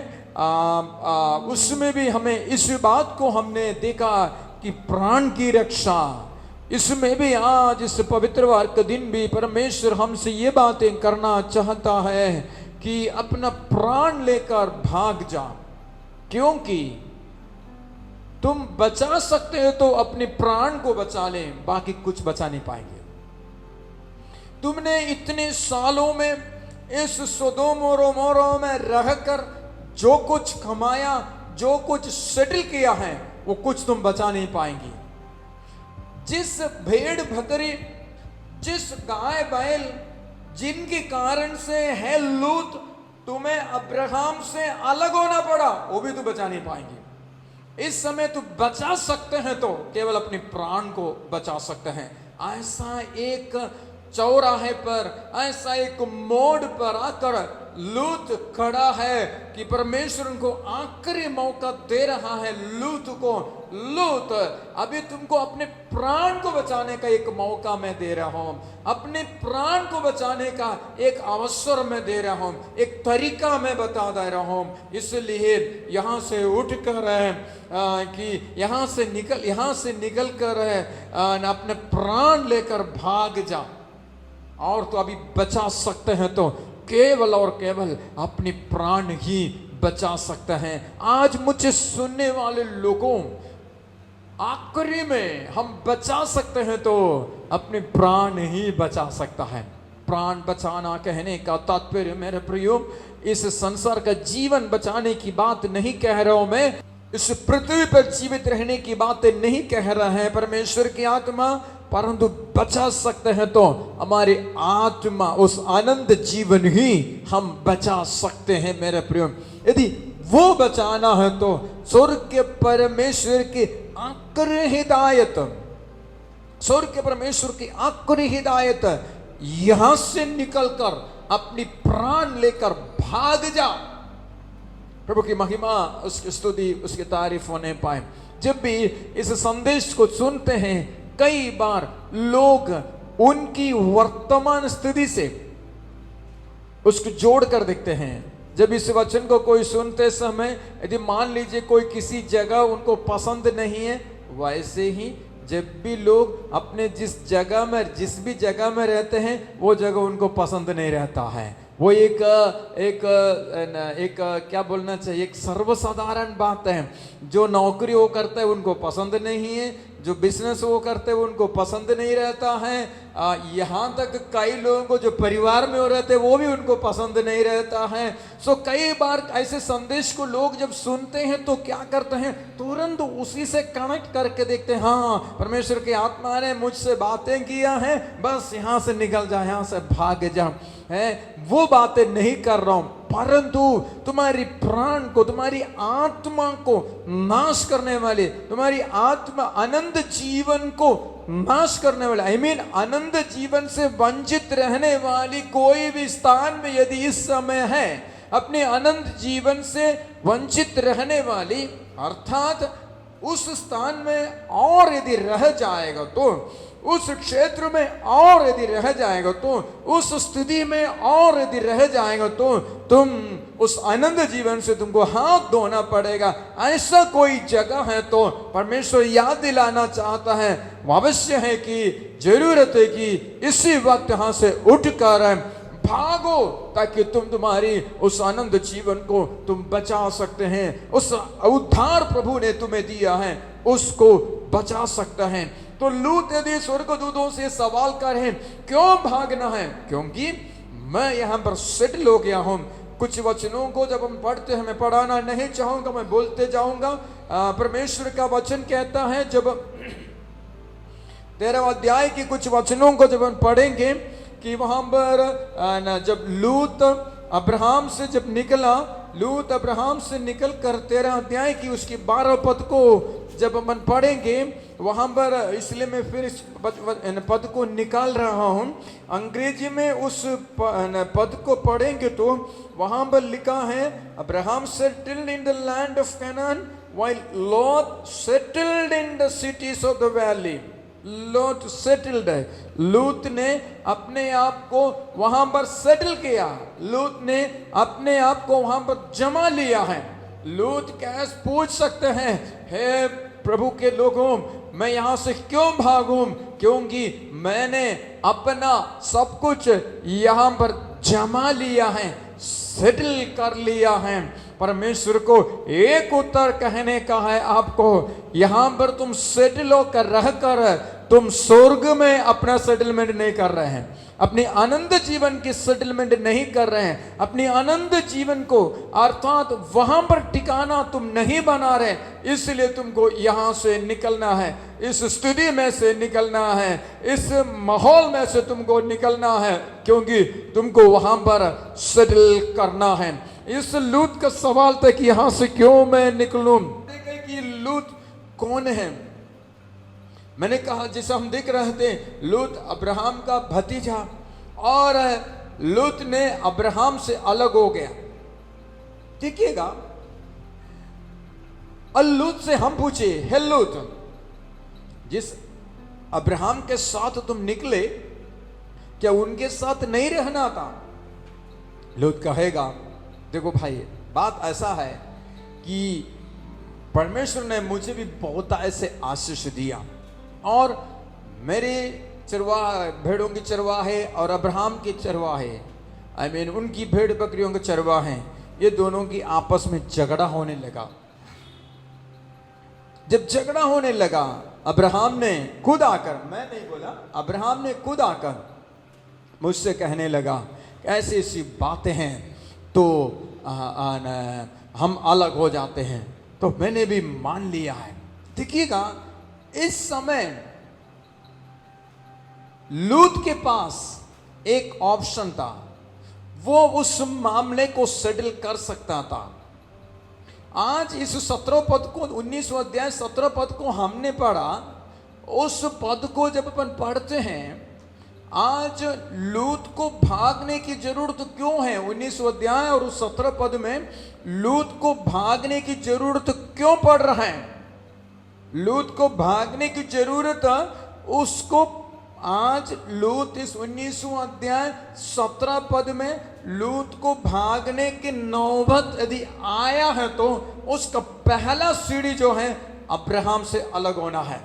[SPEAKER 2] उसमें भी हमें इस बात को हमने देखा कि प्राण की रक्षा, इसमें भी आज इस पवित्र वार का दिन भी परमेश्वर हमसे ये बातें करना चाहता है कि अपना प्राण लेकर भाग जा। क्योंकि तुम बचा सकते हो तो अपने प्राण को बचा ले, बाकी कुछ बचा नहीं पाएंगे। तुमने इतने सालों में इस सोदोम और गोमोरा में रहकर जो कुछ कमाया, जो कुछ सेटल किया है, वो कुछ तुम बचा नहीं पाएंगे। जिस भेड़ बकरी, जिस गाय बैल, जिनके कारण से है लूत तुम्हें अब्राहम से अलग होना पड़ा, वो भी तुम बचा नहीं पाएंगे। इस समय तुम बचा सकते हैं तो केवल अपने प्राण को बचा सकते हैं। ऐसा एक चौराहे पर, ऐसा एक मोड़ पर आकर लूत खड़ा है कि परमेश्वर उनको आखिरी मौका दे रहा है लूत को, लूत अभी तुमको अपने प्राण को बचाने का एक मौका मैं दे रहा हूं, अपने प्राण को बचाने का एक अवसर मैं दे रहा हूं, एक तरीका मैं बता दे रहा हूं। इसलिए यहां से उठ कर कि यहां से निकल कर अपने प्राण लेकर भाग जा। और तो अभी बचा सकते हैं तो केवल और केवल अपने प्राण ही बचा सकते हैं। आज मुझे सुनने वाले लोगों, आखिरी में हम बचा सकते हैं तो अपने प्राण ही बचा सकता है। प्राण बचाना कहने का तात्पर्य मेरे प्रियो, इस संसार का जीवन बचाने की बात नहीं कह रहा हूं मैं, इस पृथ्वी पर जीवित रहने की बातें नहीं कह रहा है परमेश्वर की आत्मा, परंतु बचा सकते हैं तो हमारी आत्मा, उस आनंद जीवन ही हम बचा सकते हैं मेरे प्रियो। यदि वो बचाना है तो स्वर्ग के परमेश्वर की आखिरी हिदायत, स्वर्ग के परमेश्वर की आखिरी हिदायत, यहां से निकलकर अपनी प्राण लेकर भाग जा। प्रभु की महिमा, उसकी स्तुति, उसकी तारीफ होने पाए। जब भी इस संदेश को सुनते हैं, कई बार लोग उनकी वर्तमान स्थिति से उसको जोड़ कर देखते हैं। जब इस वचन को कोई सुनते समय यदि मान लीजिए कोई किसी जगह उनको पसंद नहीं है, वैसे ही जब भी लोग अपने जिस भी जगह में रहते हैं वो जगह उनको पसंद नहीं रहता है। वो एक क्या बोलना चाहिए, एक सर्वसाधारण बात है। जो नौकरी वो करते हैं उनको पसंद नहीं है, जो बिजनेस वो करते हैं उनको पसंद नहीं रहता है, यहाँ तक कई लोगों को जो परिवार में हो रहते हैं वो भी उनको पसंद नहीं रहता है। सो कई बार ऐसे संदेश को लोग जब सुनते हैं तो क्या करते हैं, तुरंत उसी से कनेक्ट करके देखते हैं, हाँ परमेश्वर की आत्मा ने मुझसे बातें किया है, बस यहाँ से निकल जा, यहाँ से भाग जा। है वो बातें नहीं कर रहा हूं, परंतु तुम्हारी प्राण को, तुम्हारी आत्मा को नाश करने वाले, तुम्हारी आत्मा आनंद जीवन को नाश करने वाले, आनंद जीवन से वंचित रहने वाली कोई भी स्थान में यदि इस समय है, अपने आनंद जीवन से वंचित रहने वाली, अर्थात उस स्थान में और यदि रह जाएगा तो, उस क्षेत्र में और यदि रह जाएगा तो, उस स्थिति में और यदि रह जाएगा तो तुम उस आनंद जीवन से तुमको हाथ धोना पड़ेगा। ऐसा कोई जगह है तो परमेश्वर याद दिलाना चाहता है, अवश्य है कि जरूरत है कि इसी वक्त यहां से उठकर भागो, ताकि तुम्हारी उस आनंद जीवन को तुम बचा सकते हैं। उस उद्धार प्रभु ने तुम्हें दिया है, उसको बचा सकता है। तो लूत यदि स्वर्गदूतों से सवाल करें क्यों भागना है, क्योंकि मैं यहां पर सेटल हो गया हूं। कुछ वचनों को जब हम पढ़ते हैं, मैं पढ़ाना नहीं चाहूंगा, मैं बोलते जाऊंगा। परमेश्वर का वचन कहता है, जब 13वां अध्याय के कुछ वचनों को जब हम पढ़ेंगे कि वहां पर जब लूत अब्राहम से जब निकला, लूत अब्राहम से निकल कर 13 अध्याय की उसकी 12 पद को जब हम पढ़ेंगे वहां पर, इसलिए मैं फिर इस पद को निकाल रहा हूं। अंग्रेजी में उस पद को पढ़ेंगे तो वहां पर लिखा है, Abraham settled in the land of canyon while lot settled in the cities of the valley. लूत सेटल्ड है, लूत ने अपने आप को वहां पर सेटल किया, लूत ने अपने आप को वहां पर जमा लिया है। लूत कैसे पूछ सकते हैं, हे प्रभु के लोगों, मैं यहां से क्यों भागूं, क्योंकि मैंने अपना सब कुछ यहां पर जमा लिया है, सेटल कर लिया है। परमेश्वर को एक उत्तर कहने का है आपको, यहां पर तुम सेटल होकर रहकर तुम स्वर्ग में अपना सेटलमेंट नहीं कर रहे हैं, अपनी आनंद जीवन की सेटलमेंट नहीं कर रहे हैं, अपनी आनंद जीवन को अर्थात वहां पर ठिकाना तुम नहीं बना रहे, इसलिए तुमको यहां से निकलना है, इस स्थिति में से निकलना है, इस माहौल में से तुमको निकलना है, क्योंकि तुमको वहां पर सेटल करना है। इस लूत का सवाल था कि यहां से क्यों मैं निकलूं। देखें कि लूत कौन है। मैंने कहा जैसा हम देख रहे थे, लूत अब्राहम का भतीजा, और लूत ने अब्राहम से अलग हो गया। देखिएगा, और लूत से हम पूछे, हे लूत, जिस अब्राहम के साथ तुम निकले, क्या उनके साथ नहीं रहना था? लूत कहेगा, देखो भाई, बात ऐसा है कि परमेश्वर ने मुझे भी बहुत ऐसे आशीष दिया, और मेरे चरवाहे, भेड़ों के चरवाहे और अब्राहम के चरवाहे, उनकी भेड़ बकरियों के चरवाहे, ये दोनों की आपस में झगड़ा होने लगा। जब झगड़ा होने लगा, अब्राहम ने खुद आकर, मैं नहीं बोला, अब्राहम ने खुद आकर मुझसे कहने लगा, ऐसी ऐसी बातें हैं तो हम अलग हो जाते हैं। तो मैंने भी मान लिया है। देखिएगा, इस समय लूत के पास एक ऑप्शन था, वो उस मामले को सेटल कर सकता था। आज इस 17 पद को, 19वां अध्याय 17 पद को हमने पढ़ा, उस पद को जब अपन पढ़ते हैं, आज लूत को भागने की जरूरत क्यों है? 19वां अध्याय और उस 17 पद में लूत को भागने की जरूरत क्यों पड़ रहा है? लूत को भागने की जरूरत उसको, आज लूत इस 19वां अध्याय 17 पद में लूत को भागने की नौबत यदि आया है, तो उसका पहला सीढ़ी जो है अब्राहम से अलग होना है।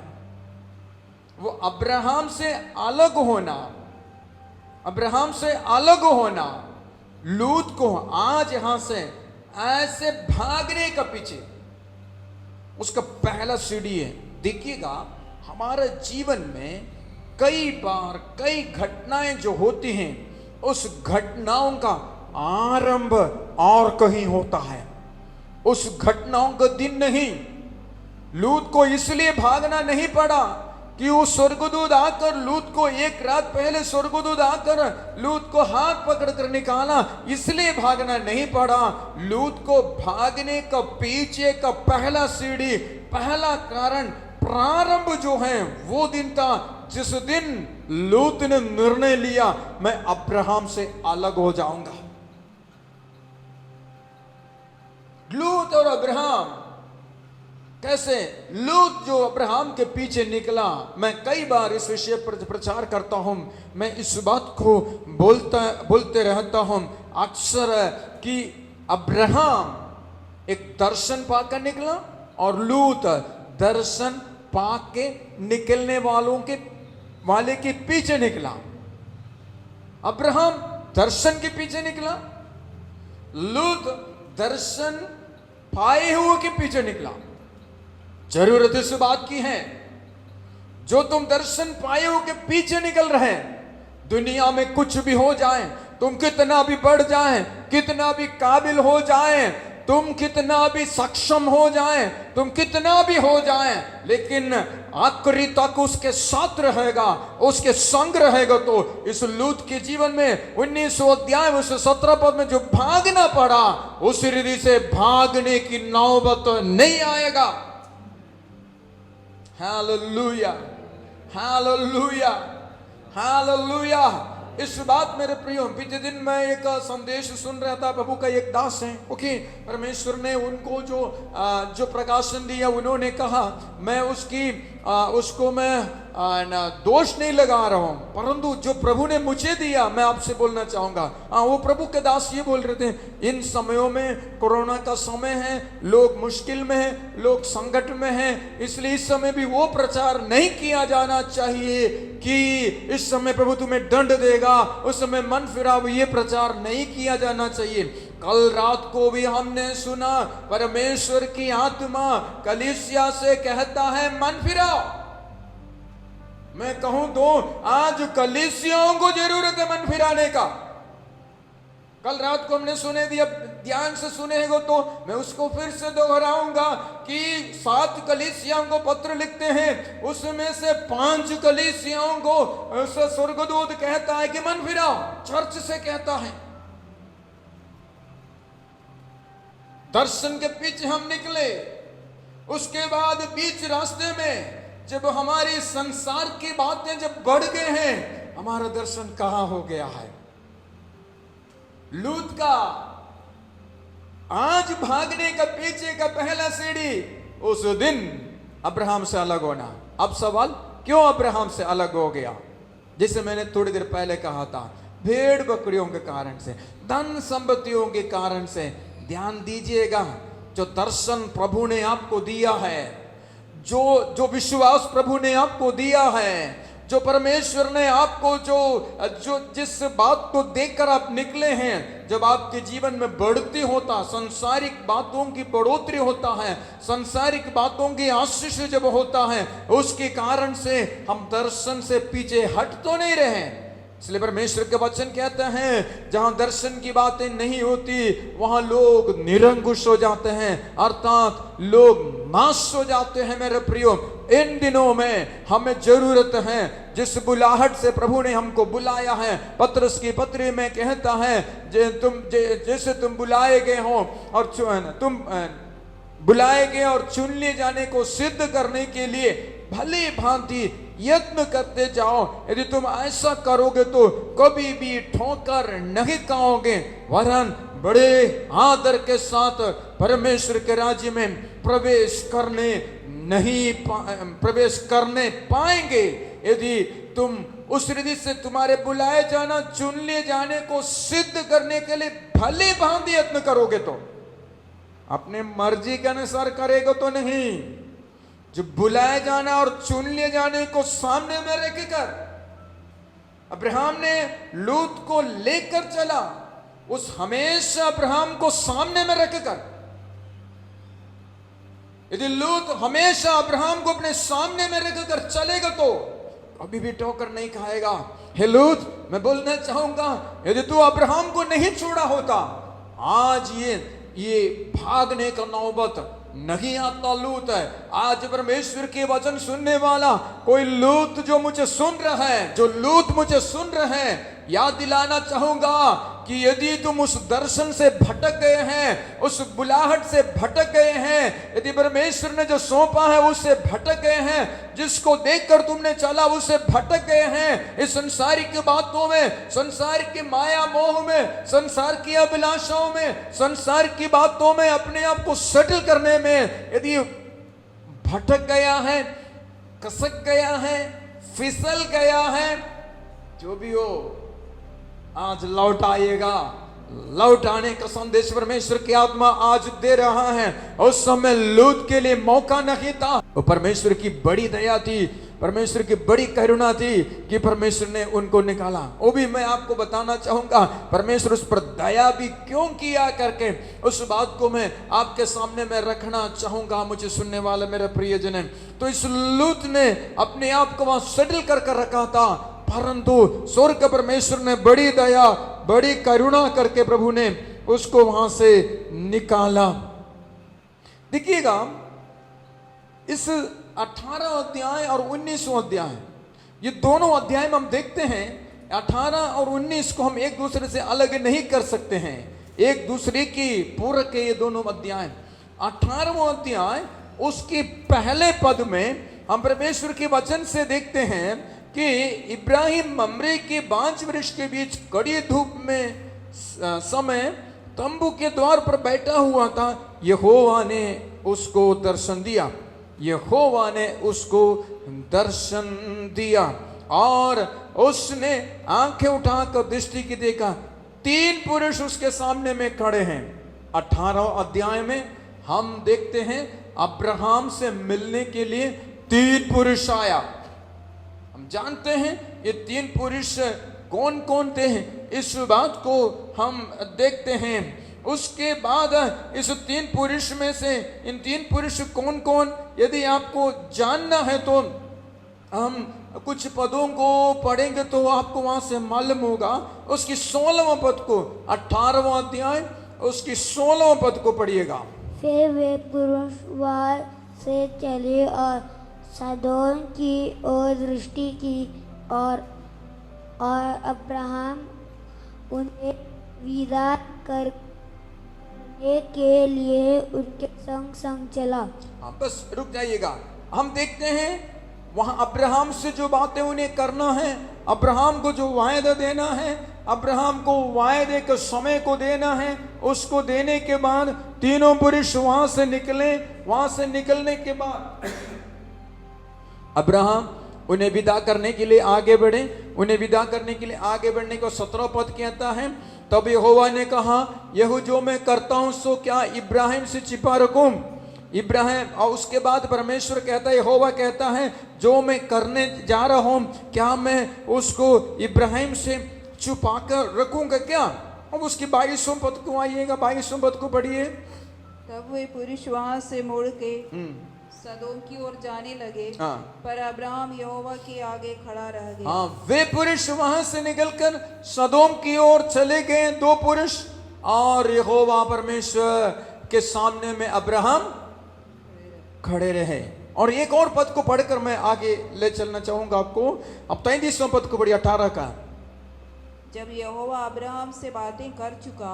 [SPEAKER 2] वो अब्राहम से अलग होना, अब्राहम से अलग होना लूत को आज यहां से ऐसे भागने का पीछे उसका पहला सीढ़ी है। देखिएगा, हमारे जीवन में कई बार कई घटनाएं जो होती हैं, उस घटनाओं का आरंभ और कहीं होता है, उस घटनाओं का दिन नहीं। लूत को इसलिए भागना नहीं पड़ा कि वो स्वर्गदूत आकर लूत को, एक रात पहले स्वर्गदूत आकर लूत को हाथ पकड़कर निकाला, इसलिए भागना नहीं पड़ा। लूत को भागने का पीछे का पहला सीढ़ी, पहला कारण, प्रारंभ जो है वो दिन था जिस दिन लूत ने निर्णय लिया, मैं अब्राहम से अलग हो जाऊंगा। लूत और अब्राहम कैसे? लूत जो अब्राहम के पीछे निकला, मैं कई बार इस विषय पर प्रचार करता हूं, मैं इस बात को बोलते रहता हूं अक्सर कि अब्राहम एक दर्शन पाकर निकला और लूत दर्शन पाके निकलने वाले के पीछे निकला। अब्राहम दर्शन के पीछे निकला, लूत दर्शन पाए हुए के पीछे निकला। जरूरत इस बात की है, जो तुम दर्शन पाए हो के पीछे निकल रहे हैं, दुनिया में कुछ भी हो जाए, तुम कितना भी बढ़ जाए, कितना भी काबिल हो जाए, तुम कितना भी सक्षम हो जाए, तुम कितना भी हो जाए, लेकिन आखिरी तक उसके साथ रहेगा, उसके संग रहेगा। तो इस लूत के जीवन में 19वां अध्याय 17 पद में जो भागना पड़ा, उस रीति से भागने की नौबत नहीं आएगा। हालेलुया, हालेलुया, हालेलुया। इस बात मेरे प्रियो, बीते दिन मैं एक संदेश सुन रहा था, प्रभु का एक दास है, ओके, परमेश्वर ने उनको जो प्रकाशन दिया, उन्होंने कहा, मैं उसको मैं दोष नहीं लगा रहा हूं, परंतु जो प्रभु ने मुझे दिया मैं आपसे बोलना चाहूंगा। वो प्रभु के दास ये बोल रहे थे, इन समयों में, कोरोना का समय है, लोग मुश्किल में हैं, लोग संकट में हैं, इसलिए इस समय भी वो प्रचार नहीं किया जाना चाहिए कि इस समय प्रभु तुम्हें दंड देगा, उस समय मन फिराओ, ये प्रचार नहीं किया जाना चाहिए। कल रात को भी हमने सुना, परमेश्वर की आत्मा कलीसिया से कहता है मन फिराओ। मैं कहूं तो आज कलीसियाओं को जरूरत है मन फिराने का। कल रात को हमने सुने दिया, ध्यान से सुने हो तो मैं उसको फिर से दोहराऊंगा कि 7 कलीसियाओं को पत्र लिखते हैं, उसमें से 5 कलीसियाओं को स्वर्गदूत कहता है कि मन फिराओ, चर्च से कहता है। दर्शन के पीछे हम निकले, उसके बाद बीच रास्ते में जब हमारी संसार की बातें जब बढ़ गए हैं, हमारा दर्शन कहां हो गया है? लूत का आज भागने का पीछे का पहला सीढ़ी उस दिन अब्राहम से अलग होना। अब सवाल, क्यों अब्राहम से अलग हो गया? जैसे मैंने थोड़ी देर पहले कहा था, भेड़ बकरियों के कारण से, धन संपत्तियों के कारण से। ध्यान दीजिएगा, जो दर्शन प्रभु ने आपको दिया है, जो विश्वास प्रभु ने आपको दिया है, जो परमेश्वर ने आपको जो जिस बात को देखकर आप निकले हैं, जब आपके जीवन में बढ़ती होता, संसारिक बातों की बढ़ोतरी होता है, संसारिक बातों की आशीष जब होता है, उसके कारण से हम दर्शन से पीछे हट तो नहीं रहे। इसलिए परमेश्वर के वचन कहते हैं, जहां दर्शन की बातें नहीं होती वहां लोग निरंकुश हो जाते हैं, अर्थात लोग नाश हो जाते हैं। मेरे प्रियो, इन दिनों में हमें जरूरत है, जिस बुलाहट से प्रभु ने हमको बुलाया है, पत्रस की पत्री में कहता है, जैसे तुम बुलाए गए हो और तुम बुलाए गए और चुन लिए जाने को सिद्ध करने के लिए भली भांति यत्न करते जाओ। यदि तुम ऐसा करोगे तो कभी भी ठोकर नहीं खाओगे, वरन बड़े आदर के साथ परमेश्वर के राज्य में प्रवेश करने पाएंगे। यदि तुम उस रीति से तुम्हारे बुलाए जाना, चुन लिए जाने को सिद्ध करने के लिए भली भांति यत्न करोगे, तो अपने मर्जी के अनुसार करेगा तो नहीं। जो बुलाए जाना और चुन लिए जाने को सामने में रखकर अब्राहम ने लूत को लेकर चला, उस हमेशा अब्राहम को सामने में रखकर, यदि लूत हमेशा अब्राहम को अपने सामने में रखकर चलेगा तो कभी भी ठोकर नहीं खाएगा। हे लूत, मैं बोलना चाहूंगा, यदि तू अब्राहम को नहीं छोड़ा होता, आज ये भागने का नौबत नहीं आता लूत है। आज परमेश्वर के वचन सुनने वाला कोई लूत जो मुझे सुन रहा है, जो लूत मुझे सुन रहे हैं, याद दिलाना चाहूंगा कि यदि तुम उस दर्शन से भटक गए हैं, उस बुलाहट से भटक गए हैं, यदि परमेश्वर ने जो सौंपा है उससे भटक गए हैं, जिसको देखकर तुमने चला उससे भटक गए हैं, इस संसारिक बातों में, संसार की माया मोह में, संसार की अभिलाषाओं में, संसार की बातों में अपने आप को सेटल करने में यदि भटक गया है, कसक गया है, फिसल गया है, जो भी हो, आज लौट आएगा। लौट आने का संदेश परमेश्वर की आत्मा आज दे रहा है। उस समय लूत के लिए मौका नहीं था। वो परमेश्वर की बड़ी दया थी, परमेश्वर की बड़ी करुणा थी कि परमेश्वर ने उनको निकाला। वो भी मैं आपको बताना चाहूंगा, परमेश्वर उस पर दया भी क्यों किया करके उस बात को मैं आपके सामने में रखना चाहूंगा, मुझे सुनने वाले मेरे प्रियजन। तो इस लूत ने अपने आप को वहां सेटल कर रखा था, परंतु स्वर्ग परमेश्वर ने बड़ी दया, बड़ी करुणा करके प्रभु ने उसको वहां से निकाला। देखिएगा, इस 18 अध्याय और 19वां अध्याय, ये दोनों अध्याय में हम देखते हैं 18 और 19 को हम एक दूसरे से अलग नहीं कर सकते हैं, एक दूसरे की पूरक है ये दोनों अध्याय। 18वां अध्याय उसके पहले पद में हम परमेश्वर के वचन से देखते हैं कि इब्राहिम ममरे के बांज वृक्ष के बीच कड़ी धूप में समय तंबू के द्वार पर बैठा हुआ था। यहोवा ने उसको दर्शन दिया, यहोवा ने उसको दर्शन दिया और उसने आंखें उठाकर दृष्टि की देखा, 3 पुरुष उसके सामने में खड़े हैं। 18 अध्याय में हम देखते हैं अब्राहम से मिलने के लिए 3 पुरुष आया। हम जानते हैं ये 3 पुरुष कौन कौन थे, इस बात को हम देखते हैं। उसके बाद इस 3 पुरुष में से इन 3 पुरुष कौन कौन, यदि आपको जानना है तो हम कुछ पदों को पढ़ेंगे तो आपको वहां से मालूम होगा। उसकी 16वां पद को, 18वां अध्याय उसकी 16वां पद को पढ़िएगा।
[SPEAKER 3] फिर वे पुरुष वहां से चले और सदोम की ओर दृष्टि की और अब्राहम उन्हें विदा करने के लिए उनके संग संग चला।
[SPEAKER 2] बस रुक जाइएगा। हम देखते हैं वहां अब्राहम से जो बातें उन्हें करना है, अब्राहम को जो वायदा देना है, अब्राहम को वायदे के समय को देना है। उसको देने के बाद तीनों पुरुष वहां से निकले। वहां से निकलने के बाद अब्राहम उन्हें विदा करने के लिए आगे बढ़े। उन्हें विदा करने के लिए आगे बढ़ने को 17 पद कहता है, तब यहोवा ने कहा, यहू जो मैं करता हूं सो क्या इब्राहिम से छिपा रखूं? इब्राहिम, और उसके बाद परमेश्वर कहता है, यहोवा कहता है, जो मैं करने जा रहा हूं क्या मैं उसको इब्राहिम से छुपा कर रखूंगा क्या? अब उसकी 22वें पद को आइएगा, 22वें पद को पढ़िए।
[SPEAKER 5] तब वे पुरुष वहां से मुड़ के सदोम की ओर जाने लगे,
[SPEAKER 2] हाँ।
[SPEAKER 5] पर अब्राहम यहोवा के आगे खड़ा रह गया।
[SPEAKER 2] हाँ, वे पुरुष वहां से निकलकर सदोम की ओर चले गए, 2 पुरुष, और यहोवा परमेश्वर के सामने में अब्राहम खड़े रहे। और एक और पद को पढ़कर मैं आगे ले चलना चाहूंगा आपको। अब 33वें पद को पढ़िए, 18 का।
[SPEAKER 5] जब यहोवा अब्राहम से बातें कर चुका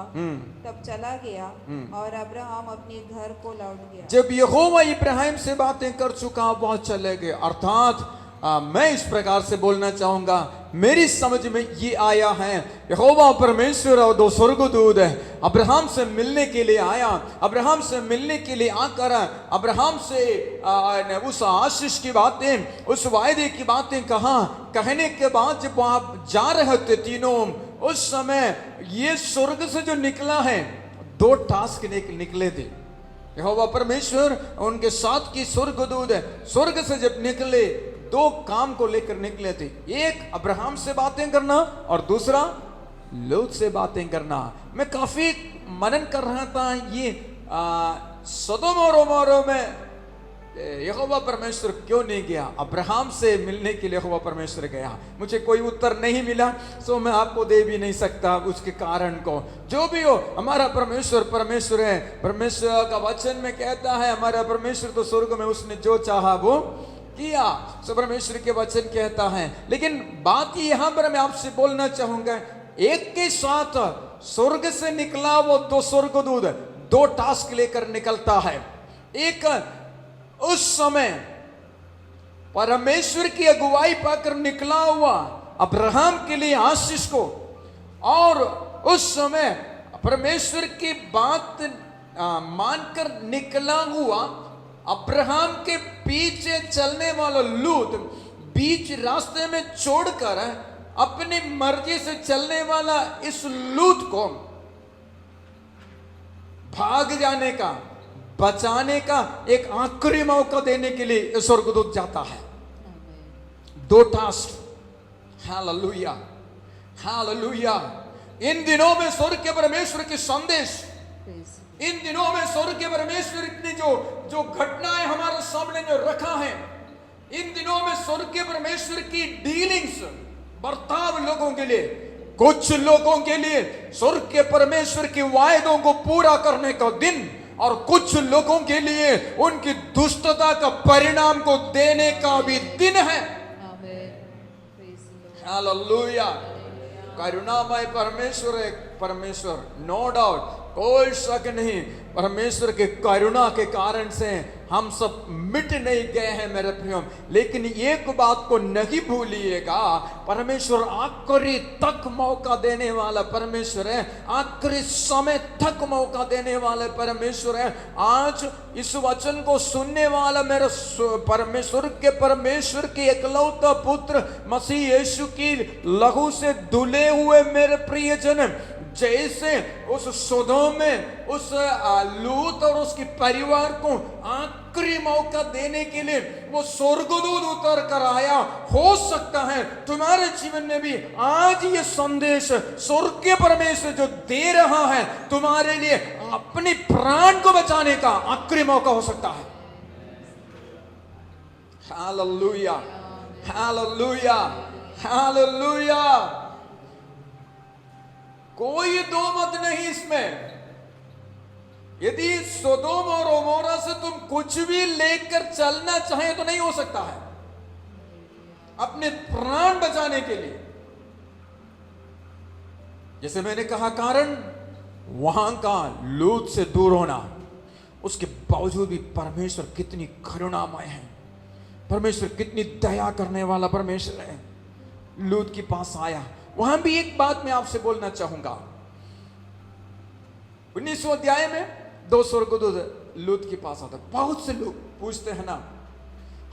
[SPEAKER 5] तब चला गया और अब्राहम अपने घर को लौट गया।
[SPEAKER 2] जब यहोवा इब्राहिम से बातें कर चुका वह चले गए। अर्थात मैं इस प्रकार से बोलना चाहूंगा, मेरी समझ में ये आया है, यहोवा परमेश्वर और 2 स्वर्गदूत है अब्राहम से मिलने के लिए आया। अब्राहम से मिलने के लिए आकर अब्राहम से उस आशीष की बातें, उस वायदे की बातें कहने के बाद जब वहां जा रहे थे तीनों, उस समय ये स्वर्ग से जो निकला है 2 टास्क निकले थे। यहोवा परमेश्वर उनके साथ की स्वर्गदूत है, स्वर्ग से जब निकले 2 काम को लेकर निकले थे। एक अब्राहम से बातें करना और दूसरा लूत से बातें करना। मैं काफी मनन कर रहा था, ये सदोम और अमोरा में यहोवा परमेश्वर क्यों नहीं गया? अब्राहम से मिलने के लिए यहोवा परमेश्वर गया। मुझे कोई उत्तर नहीं मिला, सो मैं आपको दे भी नहीं सकता उसके कारण को। जो भी हो, हमारा परमेश्वर परमेश्वर है। परमेश्वर का वचन में कहता है, हमारा परमेश्वर तो स्वर्ग में उसने जो चाहा वो किया, सो परमेश्वर के वचन कहता है। लेकिन बात यहां पर मैं आपसे बोलना चाहूंगा, एक के साथ स्वर्ग से निकला वो 2 स्वर्गदूत 2 टास्क लेकर निकलता है। एक उस समय परमेश्वर की अगुवाई पाकर निकला हुआ अब्राहम के लिए आशीष को, और उस समय परमेश्वर की बात मानकर निकला हुआ अब्राहम के पीछे चलने वाला लूत, बीच रास्ते में छोड़कर अपनी मर्जी से चलने वाला इस लूत को भाग जाने का, बचाने का एक आखिरी मौका देने के लिए स्वर्गदूत जाता है। 2 टास्क। Hallelujah, hallelujah. इन दिनों में स्वर्ग के परमेश्वर की संदेश, इन दिनों में स्वर्ग के परमेश्वर ने जो घटनाएं हमारे सामने जो रखा है, इन दिनों में स्वर्ग के परमेश्वर की डीलिंग्स, बर्ताव लोगों के लिए, कुछ लोगों के लिए स्वर्ग के परमेश्वर की वायदों को पूरा करने का दिन, और कुछ लोगों के लिए उनकी दुष्टता का परिणाम को देने का भी दिन है। हालेलुया। करुणामय परमेश्वर है, परमेश्वर, नो डाउट, कोई शक नहीं। परमेश्वर के करुणा के कारण से हम सब मिट नहीं गए हैं मेरे प्रियो। लेकिन एक बात को नहीं भूलिएगा, परमेश्वर आखिरी तक मौका देने वाला परमेश्वर है, आखिरी समय तक मौका देने वाला परमेश्वर है। आज इस वचन को सुनने वाला मेरे परमेश्वर के एकलौता पुत्र मसीह यीशु की लहू से धुले हुए मेरे प्रियजन, जैसे उस सदोम में उस लूत और उसके परिवार को आखिरी मौका देने के लिए वो स्वर्गदूत उतर कर आया, हो सकता है तुम्हारे जीवन में भी आज ये संदेश स्वर्ग के परमेश्वर जो दे रहा है तुम्हारे लिए अपने प्राण को बचाने का आखिरी मौका हो सकता है। हालेलुया, हालेलुया, हालेलुया। कोई दो मत नहीं इसमें। यदि सदोम और अमोरा से तुम कुछ भी लेकर चलना चाहे तो नहीं हो सकता है अपने प्राण बचाने के लिए। जैसे मैंने कहा, कारण वहां का लूत से दूर होना, उसके बावजूद भी परमेश्वर कितनी करुणामय है, परमेश्वर कितनी दया करने वाला परमेश्वर है। लूत के पास आया वहां भी एक बात मैं आपसे बोलना चाहूंगा। 19वें अध्याय में 2 स्वर्गदूत लूत के पास आते। बहुत से लोग पूछते हैं ना,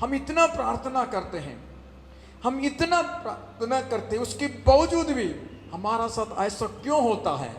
[SPEAKER 2] हम इतना प्रार्थना करते हैं, हम इतना प्रार्थना करते हैं, उसके बावजूद भी हमारा साथ ऐसा क्यों होता है?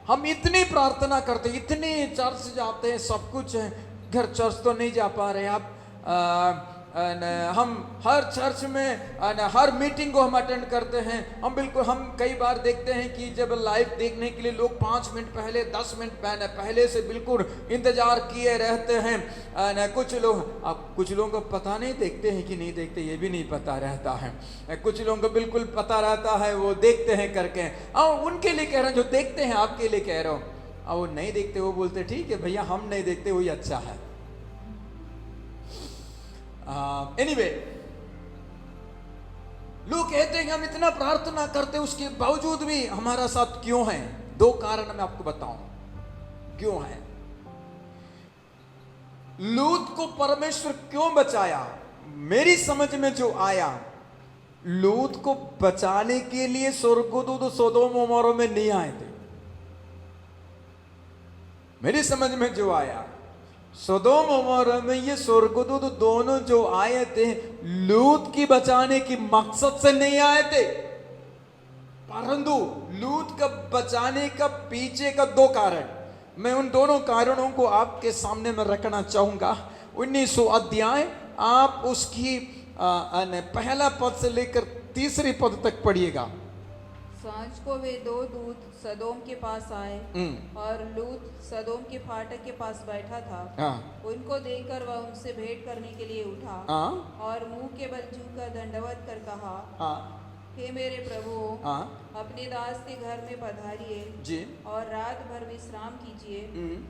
[SPEAKER 2] हम इतनी प्रार्थना करते, इतने चर्च जाते हैं, सब कुछ है, घर चर्च तो नहीं जा पा रहे आप। हम हर चर्च में हर मीटिंग को हम अटेंड करते हैं। हम कई बार देखते हैं कि जब लाइव देखने के लिए लोग 5 मिनट पहले 10 मिनट पहले से बिल्कुल इंतजार किए रहते हैं। कुछ लोगों को पता नहीं देखते हैं कि नहीं देखते, ये भी नहीं पता रहता है। कुछ लोगों को बिल्कुल पता रहता है, वो देखते हैं करके। और उनके लिए कह रहे हैं, जो देखते हैं आपके लिए कह रहा हूँ। और वो नहीं देखते, वो बोलते ठीक है भैया, हम नहीं देखते, वही अच्छा है। एनीवे, लोग कहते हैं कि हम इतना प्रार्थना करते, उसके बावजूद भी हमारा साथ क्यों है? 2 कारण मैं आपको बताऊं क्यों है। लूत को परमेश्वर क्यों बचाया? मेरी समझ में जो आया, लूत को बचाने के लिए स्वर्गदूत सोदोम अमोरा में नहीं आए थे। मेरी समझ में जो आया, सोदोम अमोरा में ये स्वर्गदूत दोनों जो आए थे, लूत की बचाने की मकसद से नहीं आए थे, परंतु लूत का बचाने का पीछे का 2 कारण, मैं उन दोनों कारणों को आपके सामने में रखना चाहूंगा। 19वां अध्याय आप उसकी पहला पद से लेकर 3री पद तक पढ़िएगा।
[SPEAKER 5] सांझ को वे 2 दूत सदोम के पास आए और लूत सदोम के फाटक के पास बैठा था। उनको देखकर वह उनसे भेंट करने के लिए उठा और मुंह के बल झुककर दंडवत कर कहा, हे मेरे प्रभु, अपने दास के घर में पधारिए जी, और रात भर विश्राम कीजिए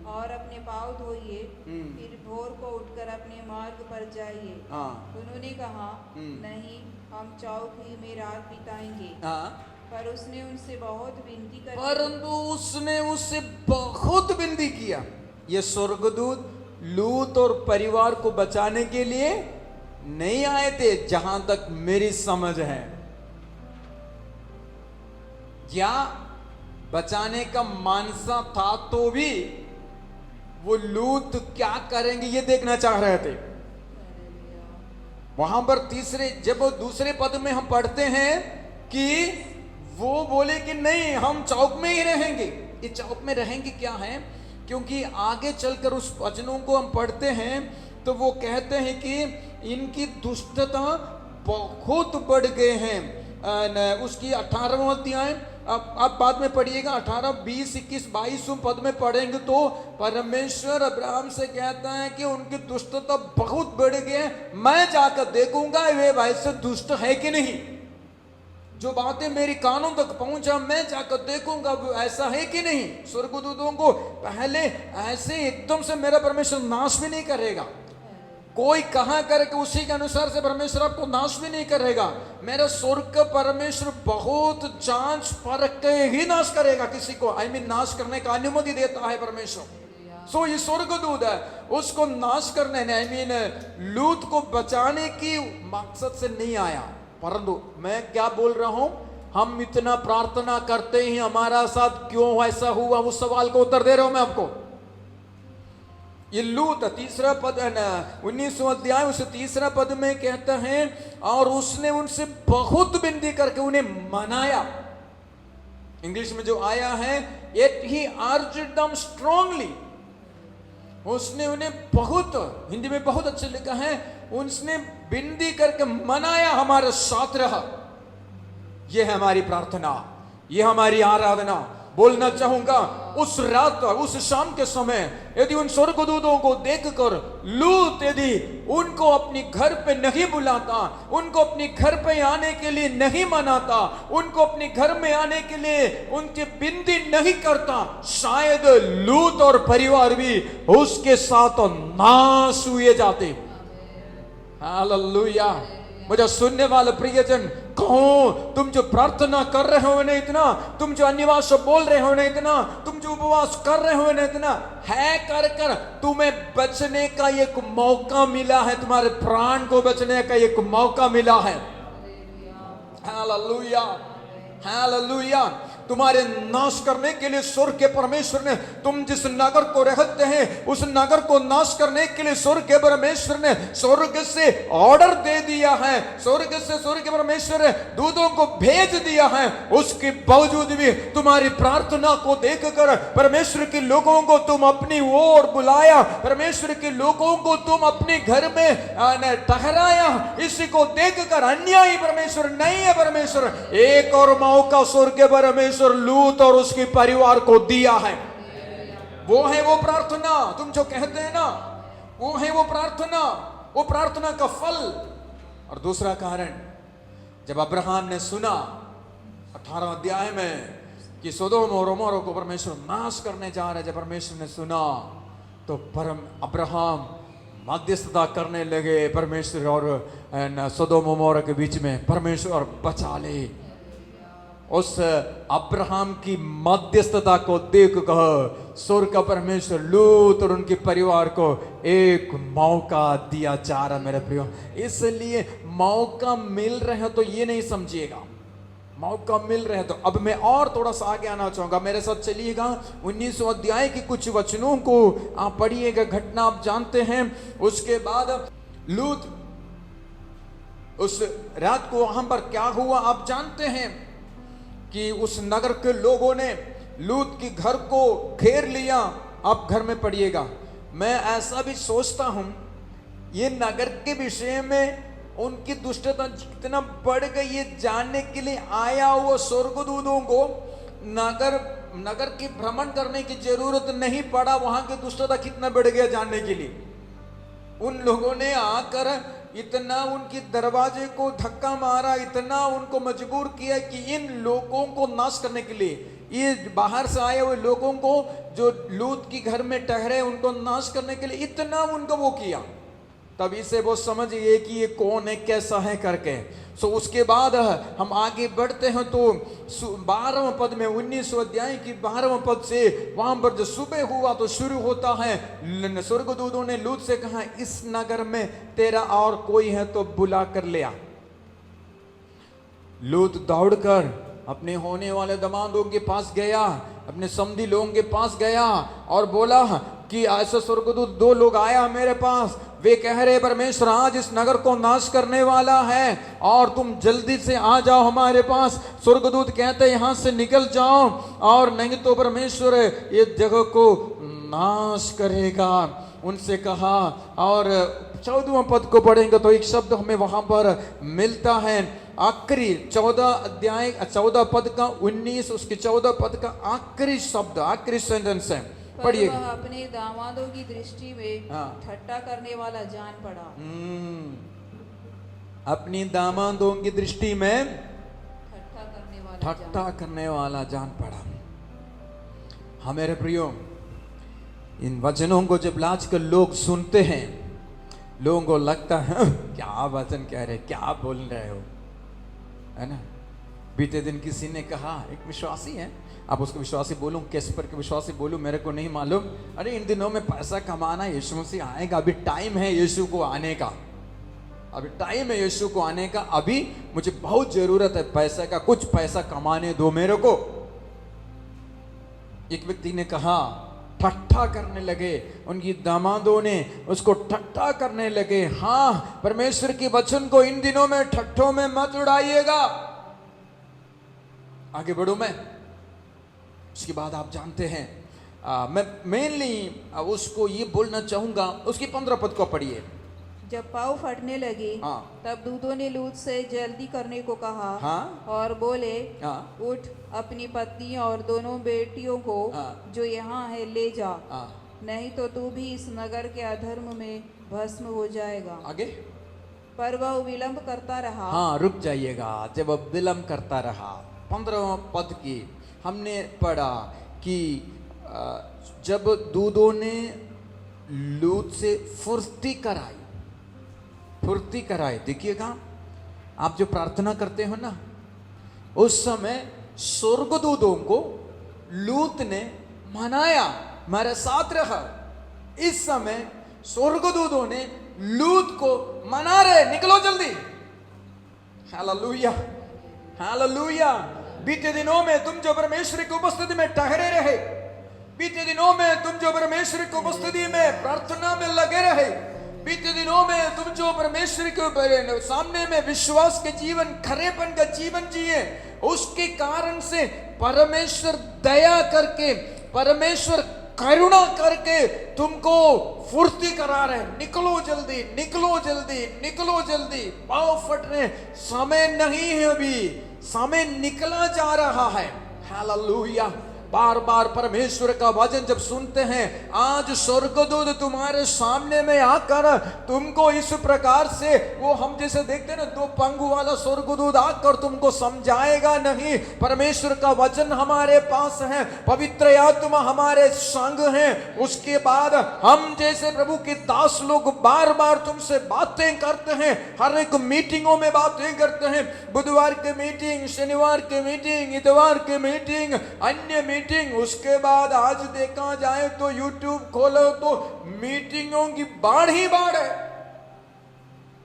[SPEAKER 5] और अपने पाँव धोइए, फिर भोर को उठकर अपने मार्ग पर जाइए। उन्होंने कहा, नहीं, हम चौक ही में रात बिताएंगे। पर उसने उनसे बहुत विनती कर,
[SPEAKER 2] परंतु उसने उससे बहुत विनती किया। ये स्वर्गदूत लूत और परिवार को बचाने के लिए नहीं आए थे, जहां तक मेरी समझ है। या बचाने का मानसा था तो भी वो लूत क्या करेंगे ये देखना चाह रहे थे। वहां पर जब वो दूसरे पद में हम पढ़ते हैं कि वो बोले कि नहीं, हम चौक में ही रहेंगे। ये चौक में रहेंगे क्या है? क्योंकि आगे चलकर उस वचनों को हम पढ़ते हैं तो वो कहते हैं कि इनकी दुष्टता बहुत बढ़ गए हैं। उसकी 18वां अध्याय आप बाद में पढ़िएगा, 18, 20, 21, 22 पद में पढ़ेंगे तो परमेश्वर अब्राहम से कहता है कि उनकी दुष्टता बहुत बढ़ गई, मैं जाकर देखूंगा वे वैसे दुष्ट है कि नहीं। जो बातें मेरी कानों तक पहुंचा, मैं जाकर देखूंगा वो ऐसा है कि नहीं। स्वर्गदूतों को पहले ऐसे एकदम से मेरा परमेश्वर नाश भी नहीं करेगा। कोई कहा करके उसी के अनुसार से परमेश्वर आपको नाश भी नहीं करेगा। मेरा स्वर्ग का परमेश्वर बहुत जांच परख के ही नाश करेगा किसी को। नाश करने का अनुमति देता है परमेश्वर। सो ये स्वर्गदूत है, उसको नाश करने लूत को बचाने की मकसद से नहीं आया। परंतु मैं क्या बोल रहा हूं, हम इतना प्रार्थना करते हैं, हमारा साथ क्यों ऐसा हुआ, उस सवाल को उत्तर दे रहा हूं मैं आपको। ये लूत 3रा पद 19वां अध्याय उसे 3रा पद में कहता है, और उसने उनसे बहुत विनती करके उन्हें मनाया। इंग्लिश में जो आया है, yet he urged them strongly, उसने उन्हें बहुत, हिंदी में बहुत अच्छे लिखा है, उसने विनती करके मनाया, हमारे साथ रहा। यह है हमारी प्रार्थना, यह हमारी आराधना। बोलना चाहूंगा, उस रात उस शाम के समय यदि उन स्वर्गदूतों को देखकर लूत यदि उनको अपनी घर पे नहीं बुलाता, उनको अपनी घर पे आने के लिए नहीं मनाता, उनको अपने घर में आने के लिए उनकी विनती नहीं करता, शायद लूत और परिवार भी उसके साथ नाश हुए जाते। हालेलुया। मुझे सुनने वाले प्रियजन, कहो, तुम जो प्रार्थना कर रहे हो ना इतना, तुम जो अन्य भाषा बोल रहे हो ना इतना, तुम जो उपवास कर रहे हो ना इतना, है कर तुम्हें बचने का एक मौका मिला है, तुम्हारे प्राण को बचने का एक मौका मिला है। Hallelujah, hallelujah. तुम्हारे नाश करने के लिए स्वर्ग के परमेश्वर ने, तुम जिस नगर को रहते हैं उस नगर को नाश करने के लिए स्वर्ग के परमेश्वर ने स्वर्ग से ऑर्डर दे दिया है, स्वर्ग के परमेश्वर ने दूतों को भेज दिया है। उसके बावजूद भी तुम्हारी प्रार्थना को देखकर परमेश्वर के लोगों को तुम अपनी ओर बुलाया, परमेश्वर के लोगों को तुम अपने घर में ठहराया। इसी को देखकर अन्यायी परमेश्वर नहीं है, परमेश्वर एक और मौका स्वर्ग के परमेश्वर लूत और उसके परिवार को दिया है। वो है वो प्रार्थना, तुम जो कहते हैं ना, वो है वो प्रार्थना का फल। और दूसरा कारण, जब अब्राहम ने सुना 18 अध्याय में कि सोदोम और अमोरा को परमेश्वर नाश करने जा रहे, जब परमेश्वर ने सुना तो अब्राहम मध्यस्थता करने लगे परमेश्वर और सोदोम और अमोरा के बीच में। परमेश्वर बचा ले। उस अब्राहम की मध्यस्थता को देखकर स्वर्ग का परमेश्वर लूत और उनके परिवार को एक मौका दिया जा रहा। मेरे प्रियो, इसलिए मौका मिल रहे हैं तो ये नहीं समझिएगा, मौका मिल रहे हैं तो। अब मैं और थोड़ा सा आगे आना चाहूंगा, मेरे साथ चलिएगा। 19वें अध्याय की कुछ वचनों को आप पढ़िएगा। घटना आप जानते हैं। उसके बाद लूत, उस रात को वहां पर क्या हुआ आप जानते हैं कि उस नगर के लोगों ने लूत के घर को घेर लिया। आप घर में पढ़िएगा। मैं ऐसा भी सोचता हूं, ये नगर के विषय में उनकी दुष्टता कितना बढ़ गई ये जानने के लिए आया हुआ स्वर्गदूतों को नगर की भ्रमण करने की जरूरत नहीं पड़ा। वहां की दुष्टता कितना बढ़ गया जानने के लिए उन लोगों ने आकर इतना उनके दरवाजे को धक्का मारा, इतना उनको मजबूर किया कि इन लोगों को नाश करने के लिए, ये बाहर से आए हुए लोगों को जो लूत की घर में ठहरे उनको नाश करने के लिए इतना उनको वो किया। तभी से वो समझ गए कि ये कौन है, कैसा है करके। सो उसके बाद हम आगे बढ़ते हैं तो 12वें पद में, 19वें अध्याय की 12वें पद से वहां पर जो सुबह हुआ तो शुरू होता है, स्वर्गदूतों ने लूत से कहा इस नगर में तेरा और कोई है तो बुला कर ले आ। लूत दौड़कर अपने होने वाले दामादों के पास गया, अपने समधी लोगों के पास गया और बोला कि ऐसा स्वर्गदूत 2 लोग आया मेरे पास, वे कह रहे परमेश्वर आज इस नगर को नाश करने वाला है और तुम जल्दी से आ जाओ हमारे पास। स्वर्गदूत कहते यहां से निकल जाओ और नहीं तो परमेश्वर ये जगह को नाश करेगा। उनसे कहा, और 14वें पद को पढ़ेंगे तो एक शब्द हमें वहां पर मिलता है, आखिरी 14 अध्याय 14 पद का 19 उसके 14 पद का आखिरी शब्द, आखिरी सेंटेंस है, पढ़िए।
[SPEAKER 5] वह अपने दामादों की दृष्टि में ठट्टा करने वाला जान पड़ा।
[SPEAKER 2] अपनी दामादों की दृष्टि में
[SPEAKER 5] ठट्टा
[SPEAKER 2] करने वाला जान पड़ा। हाँ मेरे प्रियो, इन वचनों को जब आजकल लोग सुनते हैं, लोगों को लगता है क्या वचन कह रहे, क्या बोल रहे हो, है ना। बीते दिन किसी ने कहा, एक विश्वासी है, आप उसको विश्वासी बोलूं कैसे पर के विश्वासी बोलूं मेरे को नहीं मालूम, अरे इन दिनों में पैसा कमाना, यीशु मसीह आएगा, अभी टाइम है यीशु को आने का, अभी टाइम है यीशु को आने का, अभी मुझे बहुत जरूरत है पैसे का, कुछ पैसा कमाने दो मेरे को। एक व्यक्ति ने कहा, ठट्ठा करने लगे, उनकी दामादों ने उसको ठट्ठा करने लगे। हाँ, परमेश्वर के वचन को इन दिनों में ठट्ठों में मत उड़ाइएगा। आगे बढ़ू मैं। उसके बाद आप जानते हैं मैं मेनली उसको ये बोलना चाहूंगा, उसकी 15 पद को पढ़िए।
[SPEAKER 5] जब पाँव फटने लगे तब दूतों ने लूत से जल्दी करने को कहा और बोले, उठ अपनी पत्नी और दोनों बेटियों को जो यहाँ है ले जा, नहीं तो तू भी इस नगर के अधर्म में भस्म हो जाएगा।
[SPEAKER 2] आगे।
[SPEAKER 5] पर वह विलंब करता रहा।
[SPEAKER 2] हाँ, रुक जाइएगा। जब वह विलंब करता रहा, 15वें पद की हमने पढ़ा कि जब दूतों ने लूत से फुर्ती कराई, देखिएगा आप जो प्रार्थना करते हो ना, उस समय स्वर्गदूतों को लूत ने मनाया, मेरे साथ रहा। इस समय स्वर्गदूतों ने लूत को मना रहे, निकलो जल्दी। Hallelujah, hallelujah. बीते दिनों में तुम जो परमेश्वर की उपस्थिति में ठहरे रहे, बीते दिनों में तुम जो परमेश्वर की उपस्थिति में प्रार्थना में लगे रहे, बीते दिनों में तुम जो परमेश्वर के सामने में विश्वास के जीवन, खरेपन का जीवन जिए, उसके कारण से परमेश्वर दया करके, परमेश्वर करुणा करके तुमको फुर्ती करा रहे। निकलो जल्दी, निकलो जल्दी, निकलो जल्दी, पाँव फटने समय नहीं है, अभी समय निकला जा रहा है। हालेलुया। बार बार परमेश्वर का वचन जब सुनते हैं, आज स्वर्गदूत तुम्हारे सामने में आकर तुमको इस प्रकार से, वो हम जैसे देखते हैं ना, दो पंगु वाला स्वर्गदूत आकर तुमको समझाएगा नहीं। परमेश्वर का वचन हमारे पास है, पवित्र आत्मा हमारे संग है। उसके बाद हम जैसे प्रभु के दास लोग बार बार तुमसे बातें करते हैं, हर एक मीटिंगों में बातें करते हैं। बुधवार की मीटिंग, शनिवार की मीटिंग, इतवार की मीटिंग, अन्य मीटिंग। उसके बाद आज देखा जाए तो यूट्यूब खोलो तो मीटिंगों की बाढ़ ही बाढ़ है।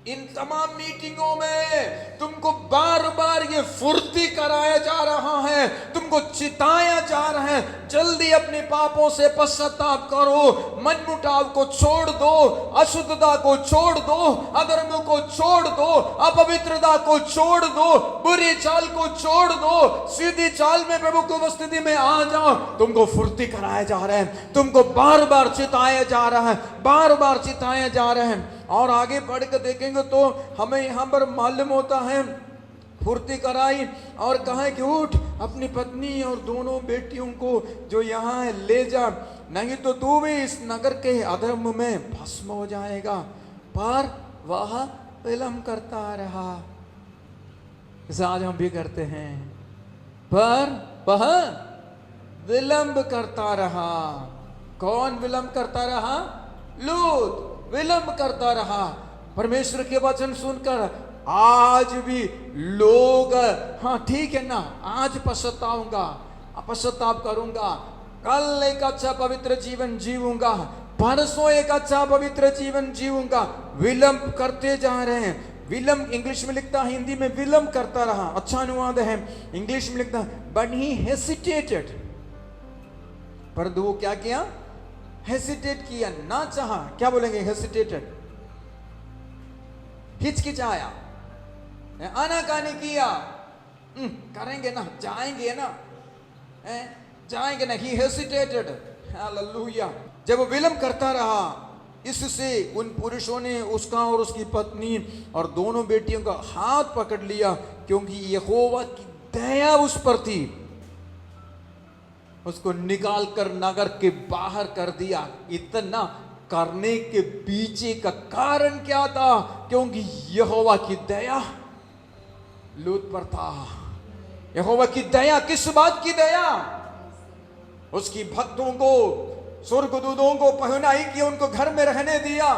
[SPEAKER 2] इन तमाम मीटिंगों में तुमको बार बार ये फुर्ती कराया जा रहा है, तुमको चिताया जा रहा है, जल्दी अपने पापों से पश्चाताप करो, मनमुटाव को छोड़ दो, अशुद्धता को छोड़ दो, अधर्म को छोड़ दो, अपवित्रता को छोड़ दो, बुरी चाल को छोड़ दो, सीधी चाल में प्रभु की उपस्थिति में आ जाओ। तुमको फुर्ती कराया जा रहा है, तुमको बार बार चिताया जा रहा है, बार बार चिताया जा रहा है। और आगे बढ़ कर देखेंगे तो हमें यहाँ पर मालूम होता है, फुर्ती कराई और कहा कि उठ, अपनी पत्नी और दोनों बेटियों को जो यहाँ है ले जा, नहीं तो तू भी इस नगर के अधर्म में भस्म हो जाएगा। पर वह विलम्ब करता रहा। जैसे आज हम भी करते हैं, पर वह विलम्ब करता रहा। कौन विलम्ब करता रहा? लूत विलम्ब करता रहा। परमेश्वर के वचन सुनकर आज भी लोग, हाँ ठीक है ना, आज पश्चाताऊंगा, पश्चाताप करूंगा, कल एक अच्छा पवित्र जीवन जीऊंगा, परसों एक अच्छा पवित्र जीवन जीऊंगा, विलम्ब करते जा रहे हैं। विलम्ब इंग्लिश में लिखता है, हिंदी में विलम्ब करता रहा, अच्छा अनुवाद है। इंग्लिश में लिखता है बट ही हेसिटेटेड, परंतु वो क्या किया? हेसिटेट किया, ना चाहा। क्या बोलेंगे? हेसिटेटेड, हिचकिचाया, आनाकानी किया। करेंगे ना, जाएंगे ना, जाएंगे ना। ही हेसिटेटेड। हालेलुया। जब वो विलम्ब करता रहा, इससे उन पुरुषों ने उसका और उसकी पत्नी और दोनों बेटियों का हाथ पकड़ लिया, क्योंकि यहोवा की दया उस पर थी। उसको निकाल कर नगर के बाहर कर दिया। इतना करने के पीछे का कारण क्या था? क्योंकि यहोवा की दया लूत पर था। यहोवा की दया, किस बात की दया? उसकी भक्तों को, स्वर्गदूतों को पहनाई की, उनको घर में रहने दिया।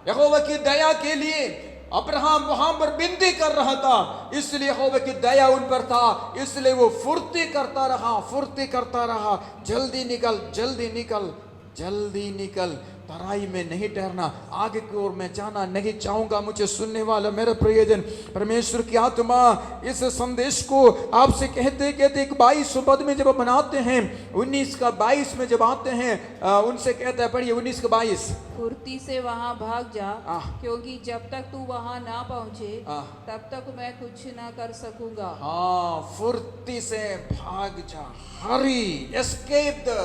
[SPEAKER 2] यहोवा की दया के लिए अब्राहम वहां पर विनती कर रहा था, इसलिए यहोवा की दया उन पर था, इसलिए वो फुर्ती करता रहा, फुर्ती करता रहा। जल्दी निकल, जल्दी निकल, जल्दी निकल, तराई में नहीं ठहरना, आगे की ओर मैं जाना नहीं चाहूंगा। मुझे सुनने वाला मेरा प्रियजन, परमेश्वर की आत्मा इस संदेश को आपसे कहते कहते 22 पद में जब बनाते हैं, 19 का 22 में जब आते हैं, उनसे कहता है, पढ़िए 19 का 22।
[SPEAKER 5] फुर्ती से वहां भाग जा, क्योंकि जब तक तू वहां ना पहुंचे तब तक मैं कुछ ना कर सकूंगा।
[SPEAKER 2] हाँ, फुर्ती से भाग जा, हरी, एस्केप द,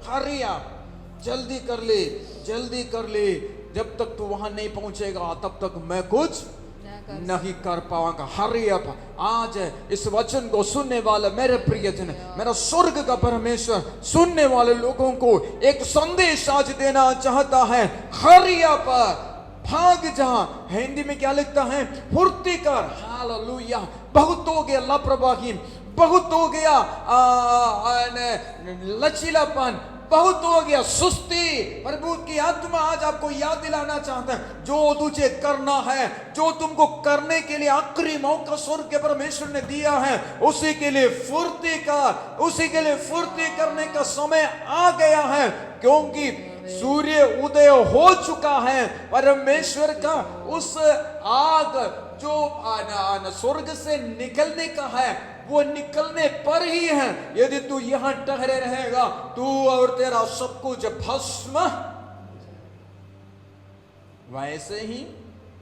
[SPEAKER 2] हरी अप, जल्दी कर ले, जल्दी कर ले। जब तक तू वहां नहीं पहुंचेगा तब तक मैं कुछ नहीं कर पाऊंगा। Hurry up. आज इस वचन को सुनने वाला मेरे प्रियजन, मेरा स्वर्ग का परमेश्वर सुनने वाले लोगों को एक संदेश आज देना चाहता है। हरी अप, भाग जा। हिंदी में क्या लिखता है? फुर्ती कर। हालेलुया। बहुत हो गया लापरवाही, बहुत हो गया लचीलापन, बहुत हो गया सुस्ती। प्रभु की आत्मा आज आपको याद दिलाना चाहता है, जो तुझे करना है, जो तुमको करने के लिए आखिरी मौका स्वर्ग के परमेश्वर ने दिया है, उसी के लिए फुर्ती का, उसी के लिए फुर्ती करने का समय आ गया है। क्योंकि सूर्य उदय हो चुका है। परमेश्वर का उस आग जो स्वर्ग से निकलने का है, वो निकलने पर ही है। यदि तू यहां ठहरे रहेगा, तू और तेरा सब कुछ भस्म। वैसे ही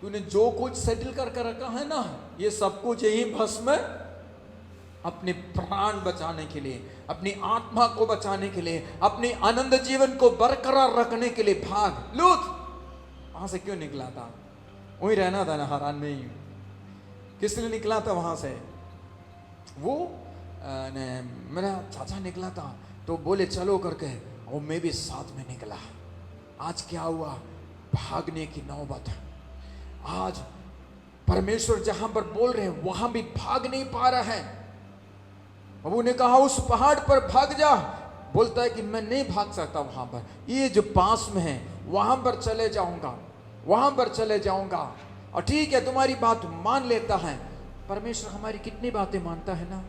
[SPEAKER 2] तूने जो कुछ सेटल करके रखा है ना, ये सब कुछ यही भस्म, अपने प्राण बचाने के लिए, अपनी आत्मा को बचाने के लिए, अपनी आनंद जीवन को बरकरार रखने के लिए भाग। लूत वहां से क्यों निकला था? वहीं रहना था ना, हारान में ही। किस लिए निकला था वहां से? वो मेरा चाचा निकला था तो बोले चलो करके, और मैं भी साथ में निकला। आज क्या हुआ? भागने की नौबत। आज परमेश्वर जहां पर बोल रहे हैं वहां भी भाग नहीं पा रहा है। प्रभु ने कहा उस पहाड़ पर भाग जा, बोलता है कि मैं नहीं भाग सकता वहां पर, ये जो पास में है वहां पर चले जाऊंगा, वहां पर चले जाऊंगा। और ठीक है, तुम्हारी बात मान लेता है। परमेश्वर हमारी कितनी बातें मानता है ना,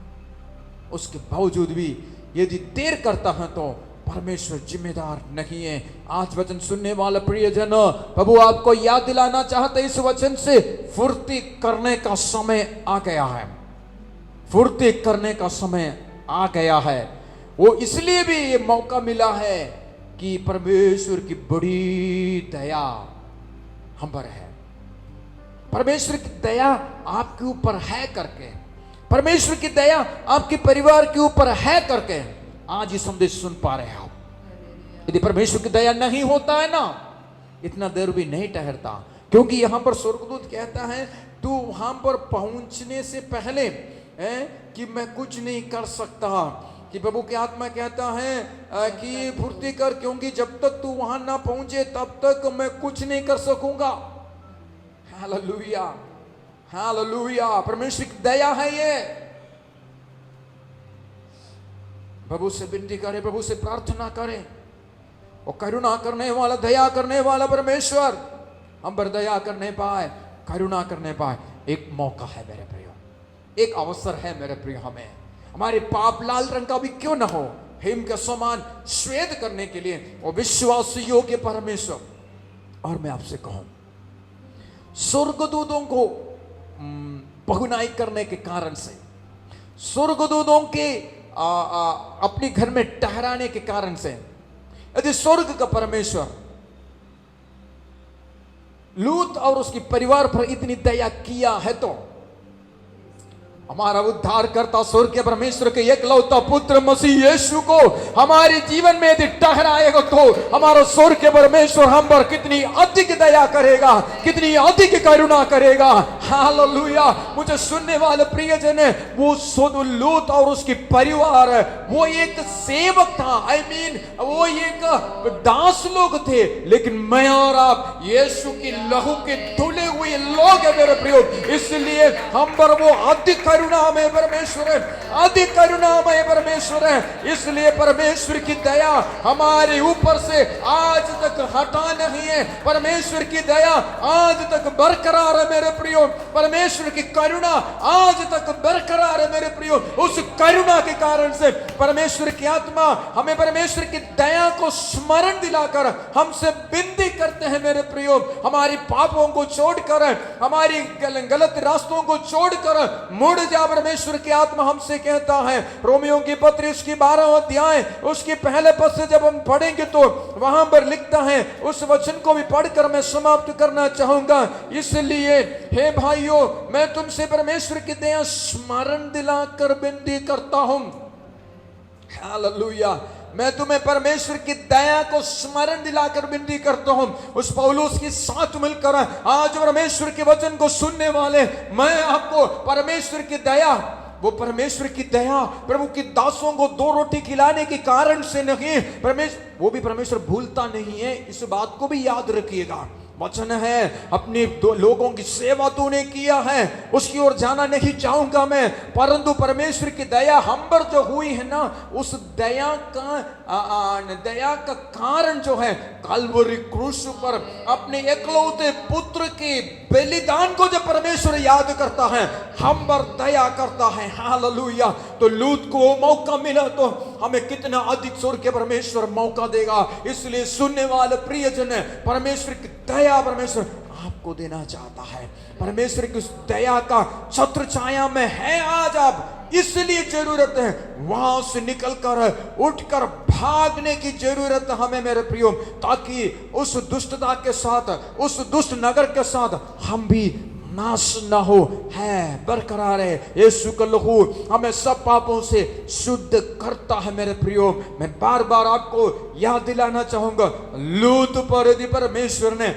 [SPEAKER 2] उसके बावजूद भी यदि देर करता है तो परमेश्वर जिम्मेदार नहीं है। आज वचन सुनने वाला प्रियजन, प्रभु आपको याद दिलाना चाहते इस वचन से, फुर्ती करने का समय आ गया है। फुर्ती करने का समय आ गया है। वो इसलिए भी ये मौका मिला है कि परमेश्वर की बड़ी दया हम पर है। परमेश्वर की दया आपके ऊपर है करके, परमेश्वर की दया आपके परिवार के ऊपर है करके आज ये संदेश सुन पा रहे हैं आप। यदि परमेश्वर की दया नहीं होता है ना, इतना देर भी नहीं ठहरता। क्योंकि यहां पर स्वर्गदूत कहता है तू वहां पर पहुंचने से पहले कि मैं कुछ नहीं कर सकता, कि प्रभु की आत्मा कहता है कि फुर्ती कर, क्योंकि जब तक तू वहां ना पहुंचे तब तक मैं कुछ नहीं कर सकूंगा। Hallelujah, hallelujah. परमेश्वर की दया है ये। प्रभु से विनती करें, प्रभु से प्रार्थना करें। और करुणा करने वाला, दया करने वाला परमेश्वर हम पर दया करने पाए, करुणा करने पाए। एक मौका है मेरे प्रियो, एक अवसर है मेरे प्रियो, हमारे पाप लाल रंग का भी क्यों ना हो, हिम के समान श्वेत करने के लिए वो विश्वास योग्य परमेश्वर। और मैं आपसे कहूं, स्वर्गदूतों को पहुनाई करने के कारण से, स्वर्गदूतों के अपने घर में ठहराने के कारण से, यदि स्वर्ग का परमेश्वर लूत और उसके परिवार पर इतनी दया किया है, तो हमारा उद्धार करता स्वर्ग के परमेश्वर के एकलौता पुत्र मसीह यीशु को हमारे जीवन में यदि ठहराएगा, तो हमारा स्वर्ग के परमेश्वर हम पर कितनी अधिक दया करेगा, कितनी अधिक करुणा करेगा। हालेलुया। मुझे सुनने वाले प्रियजन, वो लूत और उसके परिवार, वो एक सेवक था, वो एक दास लोग थे, लेकिन मैं और आप यीशु की लहू के धुले हुए लोग हैं मेरे प्रियो। इसलिए हम पर वो अधिक करुणामय परमेश्वर है, अधिक करुणामय परमेश्वर है। इसलिए परमेश्वर की दया हमारे ऊपर से आज तक हटा नहीं है। परमेश्वर की दया आज तक बरकरार है मेरे प्रियो। परमेश्वर की करुणा आज तक बरकरार है मेरे प्रियो। उस करुणा के कारण से परमेश्वर की आत्मा हमें परमेश्वर की दया को स्मरण दिलाकर हमसे विनती करते हैं मेरे प्रियो, हमारी पापों को छोड़कर, हमारी गलत रास्तों को छोड़कर मुड़ जा। परमेश्वर की आत्मा हमसे कहता है, रोमियो की पत्री उसकी 12 अध्याय उसके पहले पद से जब हम पढ़ेंगे तो वहां पर लिखता है, उस वचन को भी पढ़कर मैं समाप्त करना चाहूंगा। इसलिए हे भाइयों, मैं तुमसे परमेश्वर की दया स्मरण दिलाकर विनती करता हूं। हालेलुया। मैं तुम्हें परमेश्वर की दया को स्मरण दिलाकर विनती करता हूं। उस पौलुस के साथ मिलकर आज परमेश्वर के वचन को सुनने वाले मैं आपको परमेश्वर की दया, वो परमेश्वर की दया प्रभु की दासों को 2 रोटी खिलाने के कारण से नहीं, वो भी परमेश्वर भूलता नहीं है, इस बात को भी याद रखिएगा। वचन है अपने लोगों की सेवा तूने किया है, उसकी ओर जाना नहीं चाहूंगा मैं, परंतु परमेश्वर की दया हम पर जो हुई है ना, उस दया का कारण जो है कलवरी क्रूस पर अपने एकलौते पुत्र के बलिदान को जब परमेश्वर याद करता है, हम पर दया करता है। हालेलुया। तो लूत को मौका मिला तो हमें कितना अधिक स्वर्ग के परमेश्वर मौका देगा। इसलिए सुनने वाले प्रियजन, परमेश्वर की दया परमेश्वर आपको देना चाहता है। परमेश्वर की उस दया का छत्र छाया में है आज आप, इसलिए जरूरत है वहां से निकलकर उठकर भागने की जरूरत हमें मेरे प्रियो, ताकि उस दुष्टता के साथ, उस दुष्ट नगर के साथ हम भी नाश ना हो, है बरकरार है। यीशु का लहू हमें सब पापों से शुद्ध करता है मेरे प्रियो। मैं बार बार आपको याद दिलाना चाहूंगा, लूत पर यदि परमेश्वर ने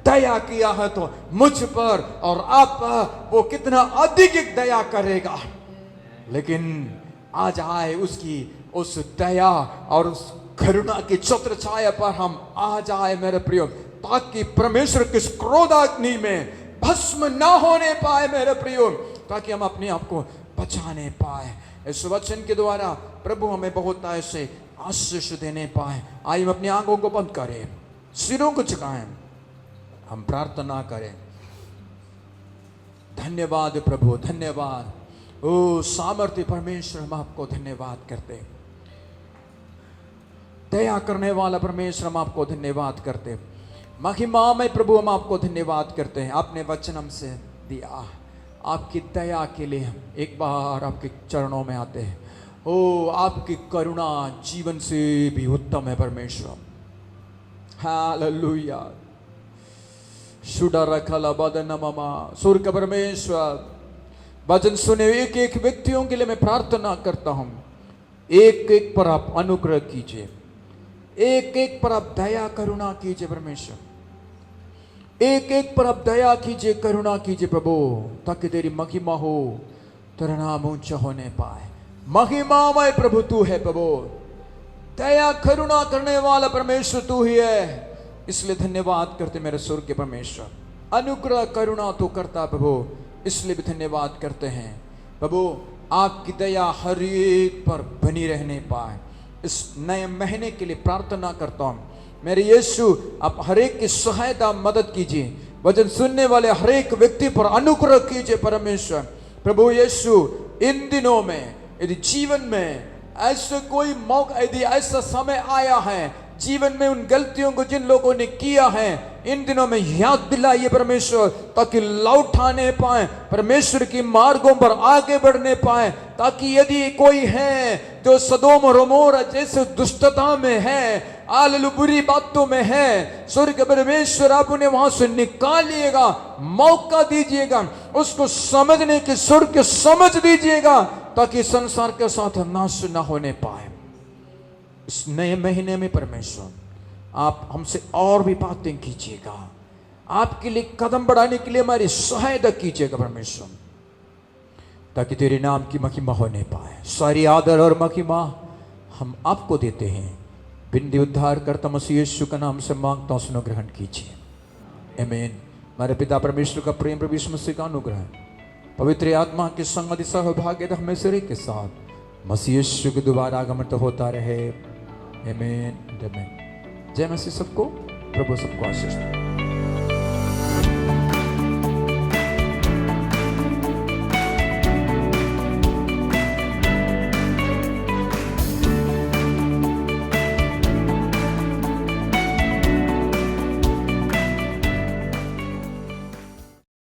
[SPEAKER 2] दया किया है तो मुझ पर और आप पर वो कितना अधिक दया करेगा। लेकिन आज आए उसकी उस दया और उस करुणा की छत्र छाया पर हम आ जाए मेरे प्रियो, ताकि परमेश्वर के क्रोधाग्नि में भस्म ना होने पाए मेरे प्रियो, ताकि हम अपने आप को बचाने पाए। इस वचन के द्वारा प्रभु हमें बहुत ऐसे आशीष देने पाए। आइए हम अपनी आंखों को बंद करें, सिरों को झुकाएं, हम प्रार्थना करें। धन्यवाद प्रभु, धन्यवाद। ओ सामर्थ्य परमेश्वर, हम आपको धन्यवाद करते, दया करने वाला परमेश्वर, हम आपको धन्यवाद करते। महिमा में प्रभु हम आपको धन्यवाद करते हैं। आपने वचन हमसे दिया, आपकी दया के लिए हम एक बार आपके चरणों में आते हैं। ओ आपकी करुणा जीवन से भी उत्तम है परमेश्वर। हालेलुया। शुडा रखला बदन ममा सुर का परमेश्वर, वचन सुने एक एक व्यक्तियों के लिए मैं प्रार्थना करता हूं, एक एक पर आप अनुग्रह कीजिए, एक एक पर आप दया करुणा कीजिए परमेश्वर, एक एक पर आप दया कीजिए, करुणा कीजिए प्रभु, ताकि तेरी महिमा हो, तेरा नाम ऊंचा होने पाए। महिमामय प्रभु तू है प्रभु, दया करुणा करने वाला परमेश्वर तू ही है। इसलिए धन्यवाद करते मेरे स्वर्ग के परमेश्वर। अनुग्रह करुणा तो करता प्रभु, इसलिए भी धन्यवाद करते हैं प्रभु। आपकी दया हर एक पर बनी रहने पाए। इस नए महीने के लिए प्रार्थना करता हूं मेरे यीशु, आप हर एक की सहायता मदद कीजिए। वचन सुनने वाले हर एक व्यक्ति पर अनुग्रह कीजिए परमेश्वर। प्रभु यीशु, इन दिनों में यदि जीवन में ऐसा कोई मौका, यदि ऐसा समय आया है जीवन में उन गलतियों को जिन लोगों ने किया है, इन दिनों में याद दिलाइए परमेश्वर, ताकि लौटाने पाए, परमेश्वर की मार्गों पर आगे बढ़ने पाए। ताकि यदि कोई है जो सदोम और अमोरा जैसे दुष्टता में है, आलू बुरी बातों में है, स्वर्ग परमेश्वर आप उन्हें वहां से निकालिएगा, मौका दीजिएगा, उसको समझने की स्वर्ग समझ दीजिएगा, ताकि संसार के साथ नाश न होने पाए। इस नए महीने में परमेश्वर आप हमसे और भी बातें कीजिएगा, आपके लिए कदम बढ़ाने के लिए हमारी सहायता कीजिएगा परमेश्वर, ताकि तेरे नाम की महिमा होने पाए। सारी आदर और महिमा हम आपको देते हैं। बिंदी उद्धार करता मसीह यीशु का नाम से मांगता हूं, सुनो ग्रहण कीजिए। आमीन। हमारे पिता परमेश्वर का प्रेम, प्रभु यीशु मसीह का अनुग्रह, पवित्र आत्मा की संगति सहभागिता हमें से के साथ मसीह यीशु के दोबारा आगमन तो होता रहे। आमीन। जय मसीह सबको, प्रभु सबको आशीष दे।